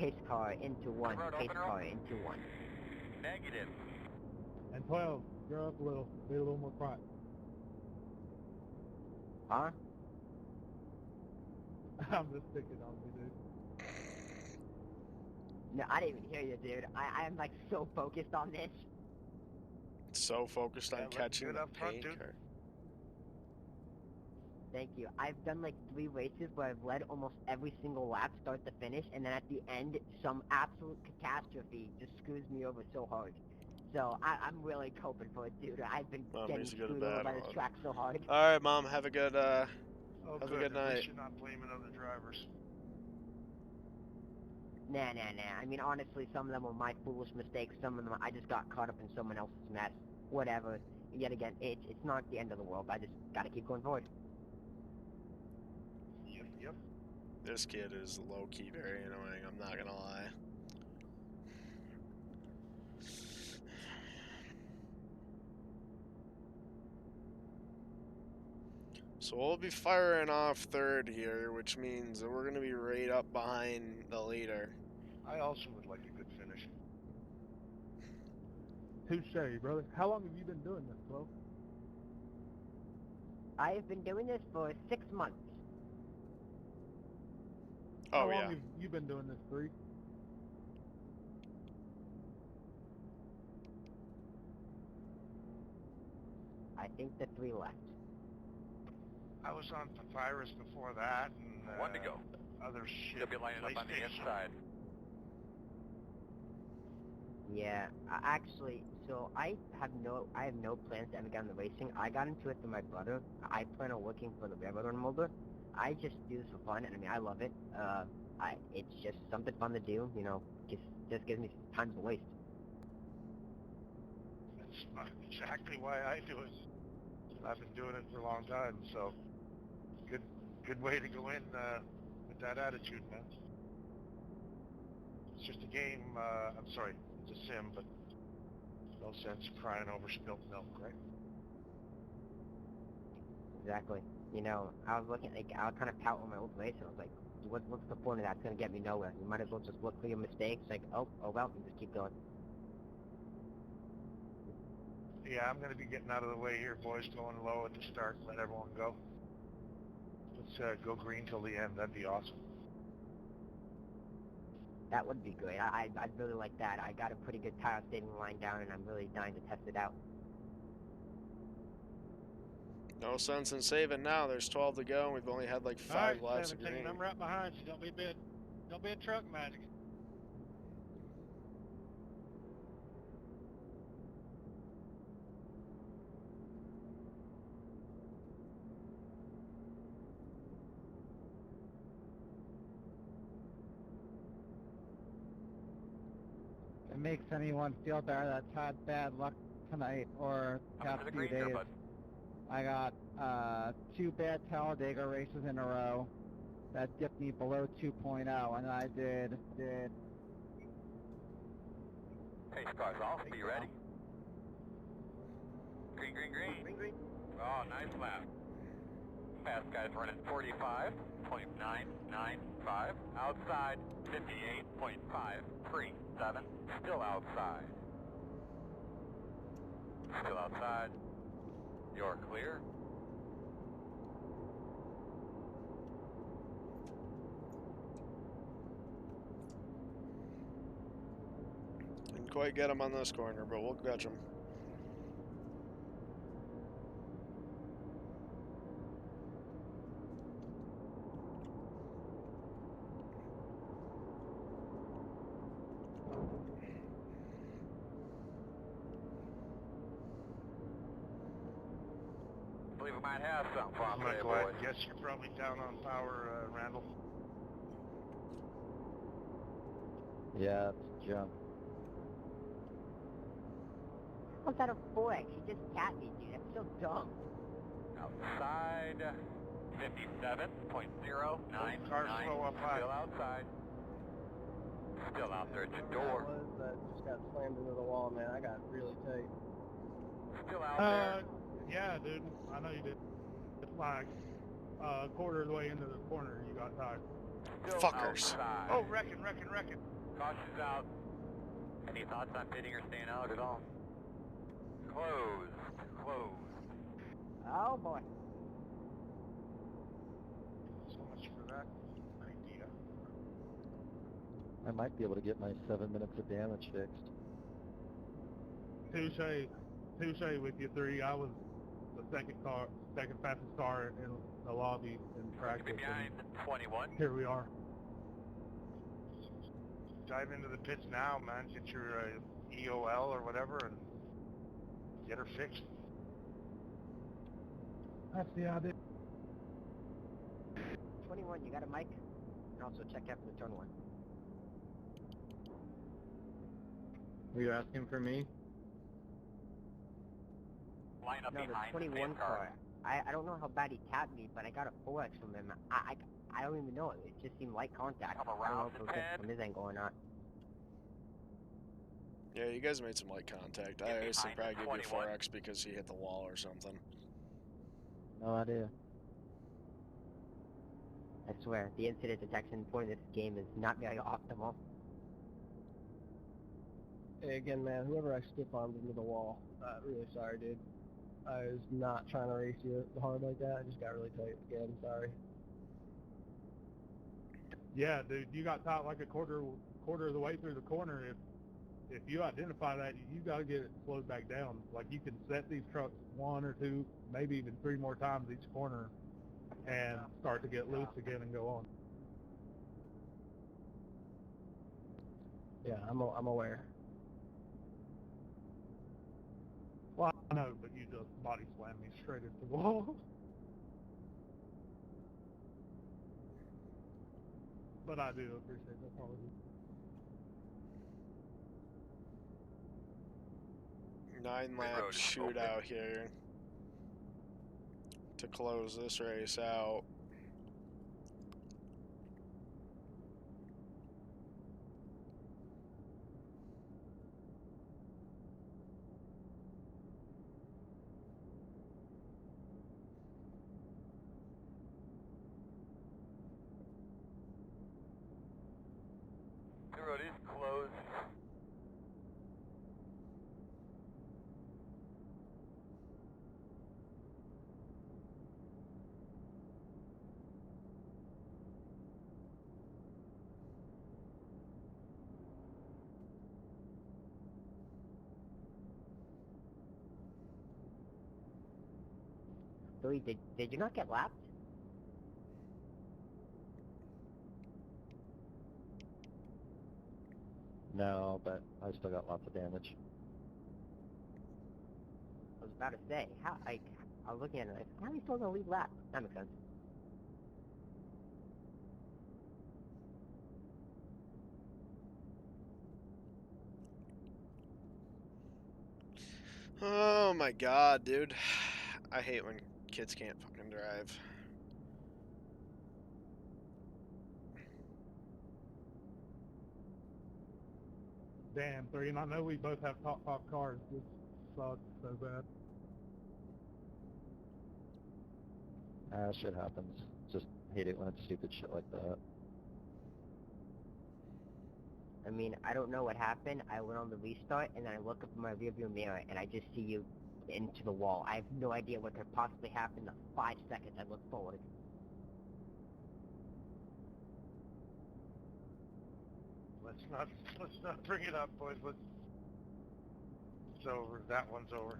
Pace car into one. Road Pace open, car into one. Negative. And 12, grow up a little. Be a little more quiet. Huh? I'm just picking on you, dude. No, I didn't even hear you, dude. I'm like so focused on this. So focused on Yeah, looking catching good the up front, paint dude. car. Thank you. I've done like 3 races where I've led almost every single lap, start to finish, and then at the end, some absolute catastrophe just screws me over so hard. So I'm really coping for it, dude. I've been Mom getting needs to go to screwed over bed. by this track so hard. All right, Mom. Have a good Oh, have a good. good At night. least you're not blaming other drivers. Nah. I mean, honestly, some of them were my foolish mistakes. Some of them, I just got caught up in someone else's mess. Whatever. Yet again, it's not the end of the world. I just gotta keep going forward. Yep. This kid is low key very annoying. I'm not gonna lie. So we'll be firing off third here, which means that we're gonna be right up behind the leader. I also would like a good finish. Touche, brother. How long have you been doing this, Flo? I have been doing this for 6 months. How Oh long yeah. have you been doing this, 3? I think the 3 left. I was on Papyrus before that, and 1 to go. other shit. You'll be lining up on the PlayStation. inside. Yeah, actually, so I have no plans to ever get into racing. I got into it through my brother. I plan on working for the railroad molder. I just do this for fun, and I mean, I love it. It's just something fun to do, just gives me time to waste. That's exactly why I do it. I've been doing it for a long time, so good way to go in with that attitude, man. It's just a game. I'm sorry, it's a sim, but no sense crying over spilt milk, right? Exactly. You know, I was looking, like, I was kind of pout on my old race, and I was like, what's the point of that? It's going to get me nowhere. You might as well just look for your mistakes, like, oh well, and just keep going. Yeah, I'm going to be getting out of the way here, boys, going low at the start, let everyone go. Let's go green till the end. That'd be awesome. That would be great. I'd really like that. I got a pretty good tire saving line down, and I'm really dying to test it out. No sense in saving now. There's 12 to go, and we've only had like 5 All right, laps of 17. green. I'm right behind you. Don't be a truck magic. If it makes anyone feel better that's had bad luck tonight or past few days, I got 2 bad Talladega races in a row that dipped me below 2.0, and I did. Pace cars off, be ready. Green, green, green. Green, green. Oh, nice lap. Fast guys running 45.995. Outside 58.537. Still outside. Still outside. You're clear. Didn't quite get him on this corner, but we'll catch him. I believe we might have something for I'm him going today, to go ahead boys. and guess you're probably down on power, Randall. Yeah, it's junk. How's that a 4X? He just tapped me, dude. That's so dumb. Outside 57.099. Car slow up high. Still outside. Still out there at your door. Just got slammed into the wall, man. I got really tight. Still out there. Yeah, dude. I know you did. It's like a quarter of the way into the corner, you got tired. Still Fuckers. outside. Oh, wrecking. Caution's out. Any thoughts on pitting or staying out at all? Closed. Oh, boy. So much for that idea. I might be able to get my 7 minutes of damage fixed. Touche with you 3. I was the second fastest car in the lobby in practice. Behind 21. Here we are. Dive into the pits now, man. Get your EOL or whatever and get her fixed. That's the idea. 21, you got a mic? And also check after the turn 1. Were you asking for me? Line up No, the behind 21 the car. I don't know how bad he tapped me, but I got a 4X from him. I don't even know. It just seemed light contact. Come I don't know around if it was to just 10. from his angle or not. Yeah, you guys made some light contact. Get I honestly behind probably the give you 21. 4X because he hit the wall or something. No idea. I swear, the incident detection point of this game is not very optimal. Hey, again, man, whoever I stiff-armed into the wall, really sorry, dude. I was not trying to race you hard like that. I just got really tight again. Sorry. Yeah, dude, you got tight like a quarter of the way through the corner. If you identify that, you got to get it slowed back down. Like, you can set these trucks 1 or 2, maybe even 3 more times each corner and start to get loose again and go on. Yeah, I'm aware. Well, I know, but you just body slammed me straight into the wall. But I do appreciate that apology. 9-lap shootout here to close this race out. Billy, did you not get lapped? No, but I still got lots of damage. I was about to say, I was looking at it like, how are you still gonna lead lap? That makes sense. Oh my god, dude. I hate when kids can't fucking drive. Damn, three, and I know we both have top cars. This sucks so bad. Shit happens. Just hate it when it's stupid shit like that. I mean, I don't know what happened. I went on the restart, and then I look up in my rearview mirror, and I just see you into the wall. I have no idea what could possibly happen the 5 seconds I look forward. Let's not bring it up, boys. It's over. That one's over.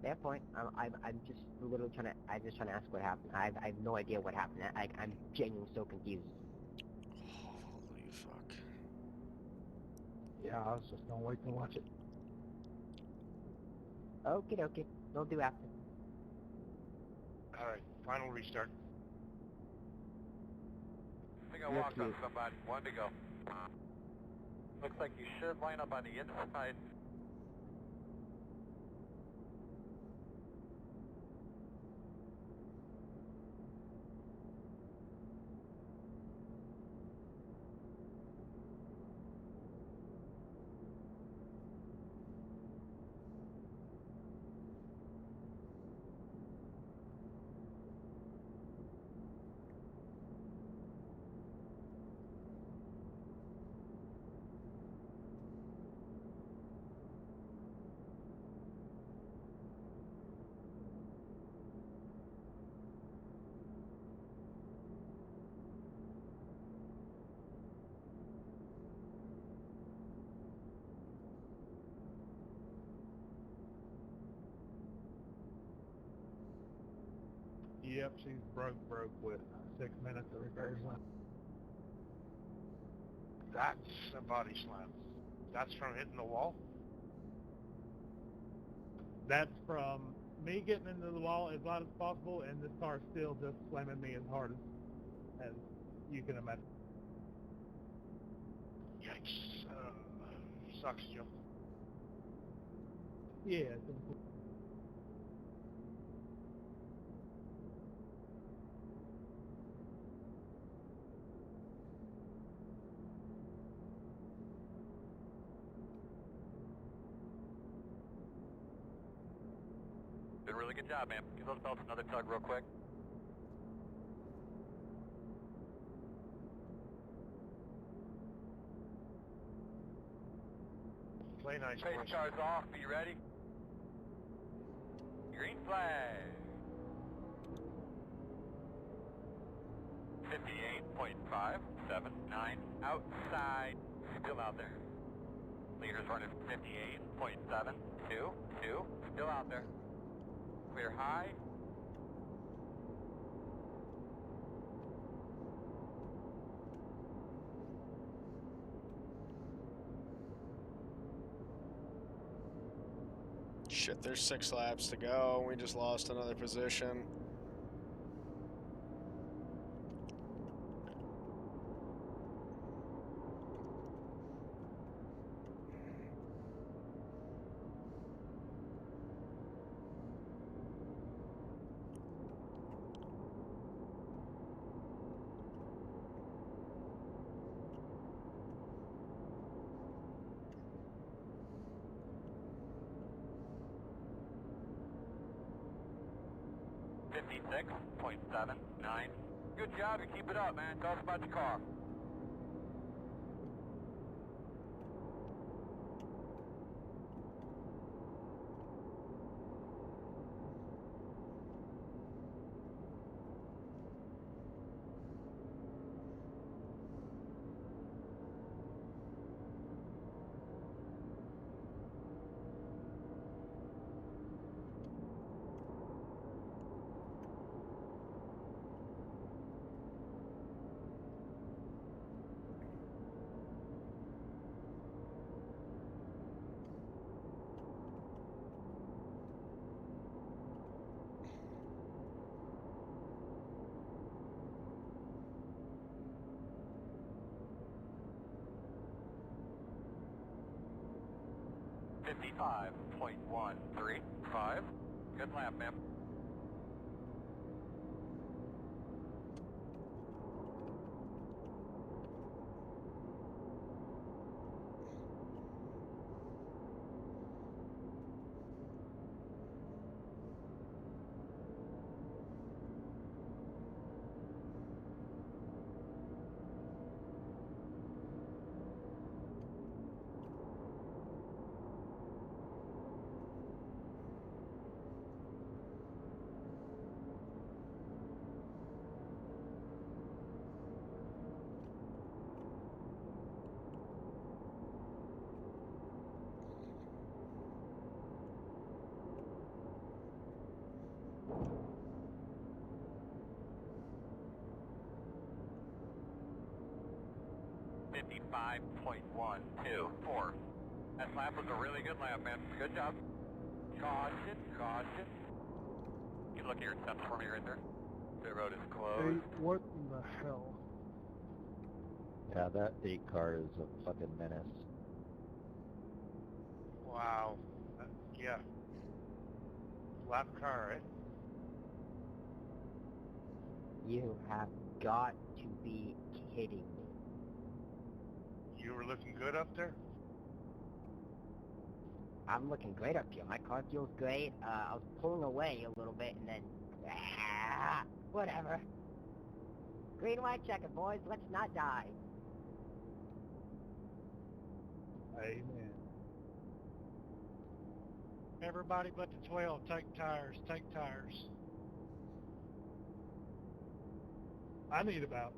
Fair point. I'm just literally I'm just trying to ask what happened. I have no idea what happened. I'm genuinely so confused. Holy fuck. Yeah, I was just gonna wait to watch it. Okie dokie. We'll do after. All right, final restart. I think I walked on somebody. One to go. Looks like you should line up on the inside. Yep, she's broke with 6 minutes of repairs left. That's a body slam. That's from hitting the wall? That's from me getting into the wall as loud as possible, and this car still just slamming me as hard as you can imagine. Yikes. Sucks, Joe. Yeah, it's Did a really good job, man. Give those belts another tug real quick. Play nice, Pace boys. car's off. Be ready. Green flag. 58.579 outside. Still out there. Leader's running 58.722. Still out there. Clear high. Shit, there's 6 laps to go. We just lost another position. .79. Good job, you keep it up, man. Tell us about the car. 55.135. Good lap, ma'am. .124. That lap was a really good lap, man. Good job. Caution, caution. You can look at your steps for me right there. The road is closed. Hey, what in the hell? Yeah, that 8 car is a fucking menace. Wow. Yeah. Lap car, right? You have got to be kidding me. You were looking good up there? I'm looking great up here. My car feels great. I was pulling away a little bit and then... whatever. Green, white, checker, boys. Let's not die. Amen. Everybody but the 12, take tires, take tires. I need about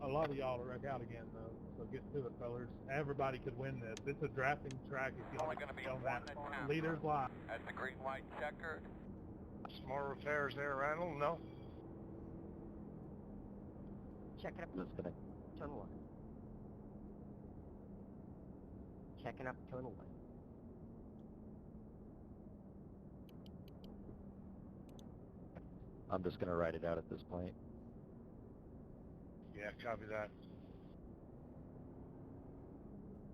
a lot of y'all to wreck out again, though. So get to it, fellas. Everybody could win this. It's a drafting track if y'all Only going to be don't one have attempt. leaders live. At the green, white, checkered. Some more repairs there, Randall? No? Checking up Just gonna turn 1. Checking up turn 1. I'm just gonna ride it out at this point. Yeah, copy that.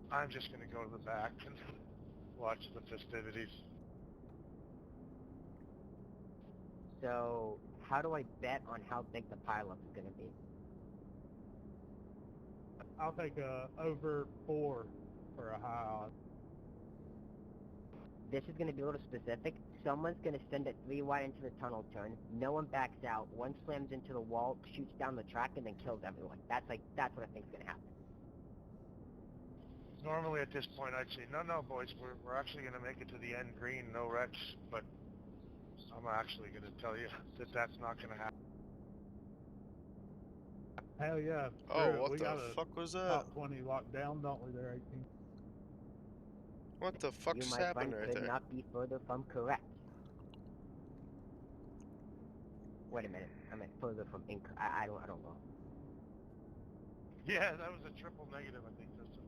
I'm just going to go to the back and watch the festivities. So, how do I bet on how big the pileup is going to be? I'll take over 4 for a high odds. This is going to be a little specific. Someone's going to send it 3 wide into the tunnel turn. No one backs out. One slams into the wall, shoots down the track, and then kills everyone. That's what I think is going to happen. Normally at this point I'd say, no, boys, we're actually going to make it to the end green, no wrecks, but I'm actually going to tell you that that's not going to happen. Hell yeah. Oh, Screw it. what We the got a fuck was that? top 20 locked down, don't we, there, 18? What the You, fuck's my happened friend, right could there? not be further from correct. Wait a minute. I meant further from incorrect. I don't know. Yeah, that was a triple negative, I think, Justin.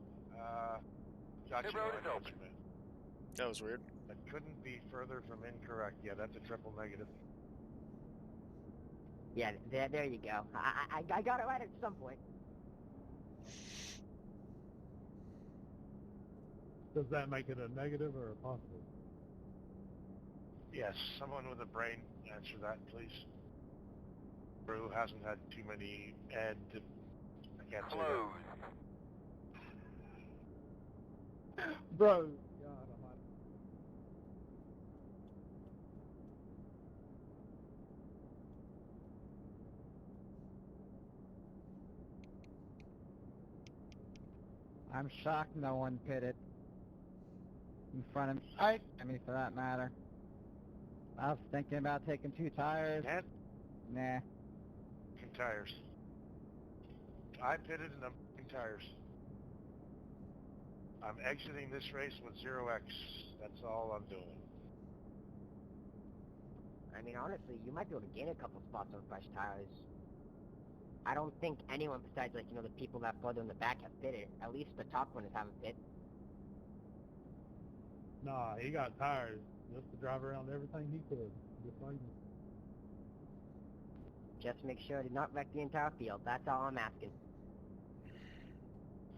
Got The you, road I is got open. you, man. That was weird. That couldn't be further from incorrect. Yeah, that's a triple negative. Yeah, there you go. I got it right at some point. Does that make it a negative or a positive? Yes, someone with a brain, answer that, please. Who hasn't had too many ed... I can't say that. Closed. Bro, God almighty. I'm shocked no one pitted in front of me. I mean, for that matter. I was thinking about taking 2 tires. And Nah. tires. I pitted and I'm tires. I'm exiting this race with 0x. That's all I'm doing. I mean, honestly, you might be able to gain a couple spots on fresh tires. I don't think anyone besides, like, the people that further in the back have pitted. At least the top runners haven't pit. Nah, he got tires just to drive around everything he could. Just like me. Just make sure to not wreck the entire field. That's all I'm asking.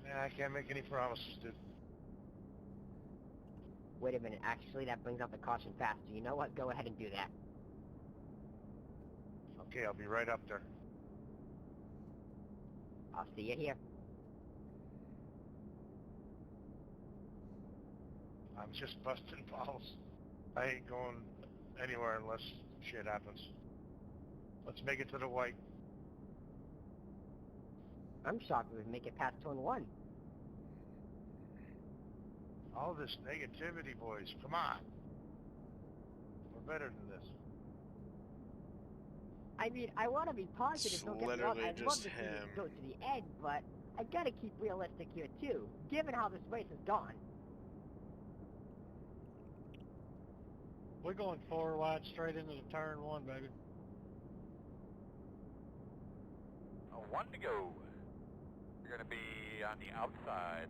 Yeah, I can't make any promises, dude. Wait a minute, actually that brings up the caution faster. You know what? Go ahead and do that. Okay, I'll be right up there. I'll see you here. I'm just busting balls. I ain't going anywhere unless shit happens. Let's make it to the white. I'm shocked we would make it past turn 1. All this negativity, boys. Come on. We're better than this. I mean, I want to be positive, It's don't get me wrong. literally I'd love just to see him. it go to the end, but I gotta keep realistic here too, given how this race has gone. We're going 4 wide straight into the turn 1, baby. 1 to go. You're going to be on the outside.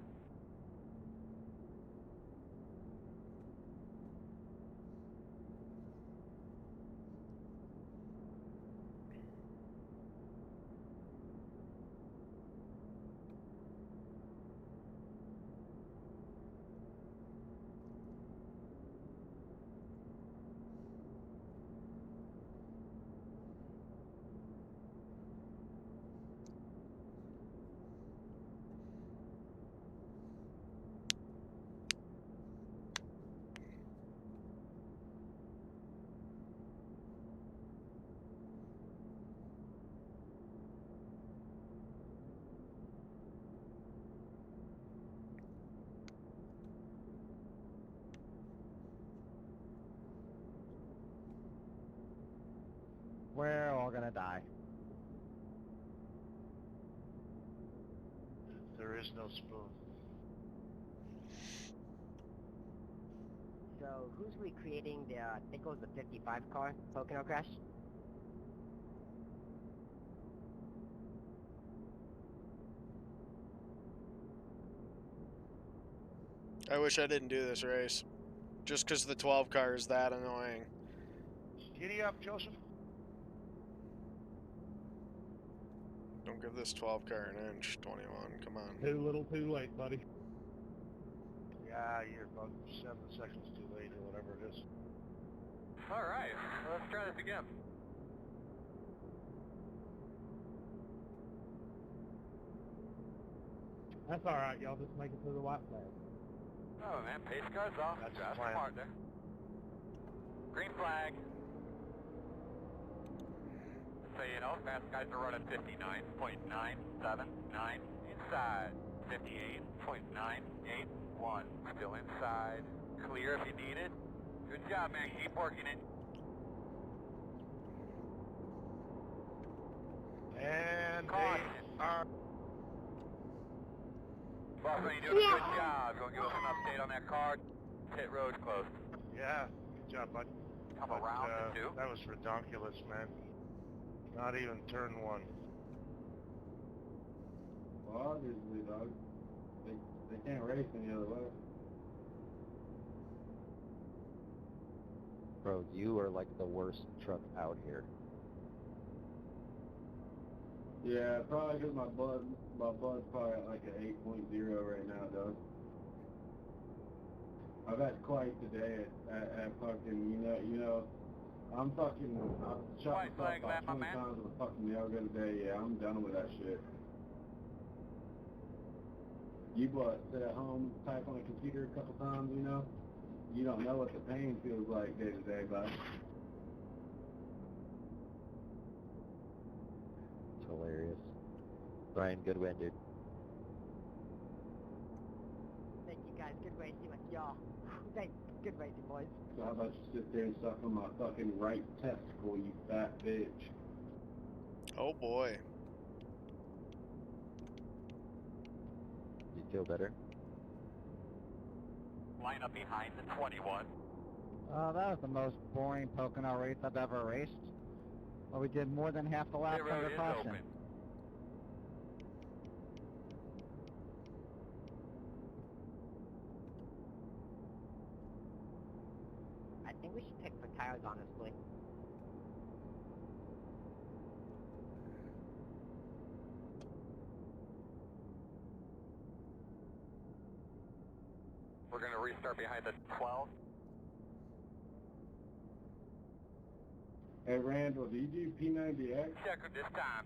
We're all gonna die. There is no spoon. So, who's recreating the, I think it was the 55 car, Pocono crash? I wish I didn't do this race. Just because the 12 car is that annoying. Giddy up, Joseph. Don't give this 12 car an inch, 21. Come on. Too little, too late, buddy. Yeah, you're about 7 seconds too late or whatever it is. Alright, let's try this again. That's all right, y'all. Just make it to the white flag. Oh man, pace car's off. That's That's the plan. smart there. Green flag. So you know, fast guys are running 59.979 inside. 58.981 still inside. Clear if you need it. Good job, man. Keep working it. And Caution. they are... Buffalo, you're doing a good job. You want to give us an update on that car? Pit road's closed. Yeah, good job, bud. Come But, around the 2. that was redonkulous, man. Not even turn 1. Well, obviously, dog. They can't race any other way. Bro, you are like the worst truck out here. Yeah, probably because my bud's probably at like an 8.0 right now, dog. I've had quite the day at fucking, you know, I'm fucking, I've shot White myself flag lap, about my 20 man. times with a fucking yoga today. Yeah, I'm done with that shit. You sit at home, type on a computer a couple times, you know? You don't know what the pain feels like day to day, bud. It's hilarious. Brian, good win, dude. Thank you guys, good racing with y'all. Thanks, good racing, boys. So how about you sit there and suck on my fucking right testicle, you fat bitch? Oh boy. You feel better? Line up behind the 21. That was the most boring Pocono race I've ever raced. Well, we did more than half the laps Pit road under is caution. open. I think we should pick for tires, honestly. We're going to restart behind the 12. Hey Randall, do you do P90X? Check it this time.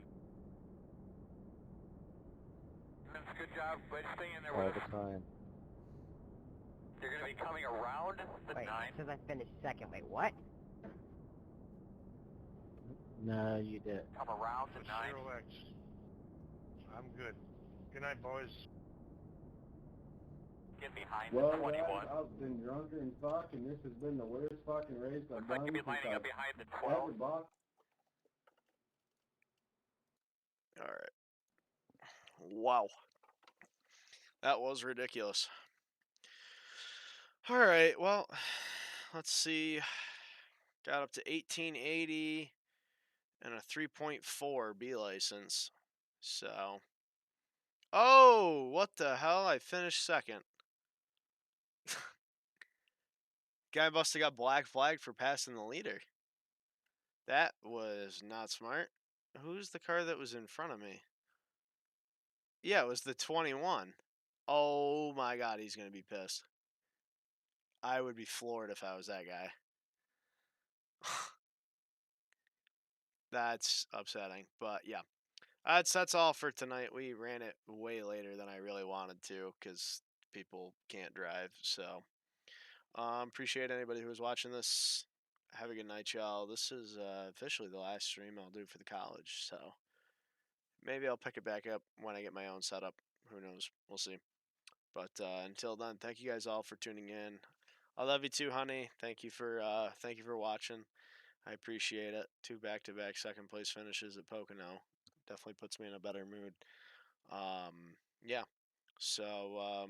That's a good job. Glad you staying in there All with the us. time. You're going to be coming around the Wait, 9. it says I finished second. Wait, what? No, you did. Come around the 9. Zero X. I'm good. Good night, boys. Get behind Well, the guys, 21. I've been drunker than fuck, and this has been the worst fucking race I've Looks like done you'll be since lining up I've behind the 12. ever bought. All right. Wow. That was ridiculous. All right, well, let's see. Got up to 1880 and a 3.4 B license. So. Oh, what the hell? I finished second. Guy must have got black flagged for passing the leader. That was not smart. Who's the car that was in front of me? Yeah, it was the 21. Oh my god, he's going to be pissed. I would be floored if I was that guy. That's upsetting, but yeah. That's all for tonight. We ran it way later than I really wanted to because people can't drive. So, appreciate anybody who was watching this. Have a good night, y'all. This is officially the last stream I'll do for the college. So, maybe I'll pick it back up when I get my own setup. Who knows? We'll see. But until then, thank you guys all for tuning in. I love you too, honey. Thank you for watching. I appreciate it. 2 back-to-back second place finishes at Pocono. Definitely puts me in a better mood. Yeah. So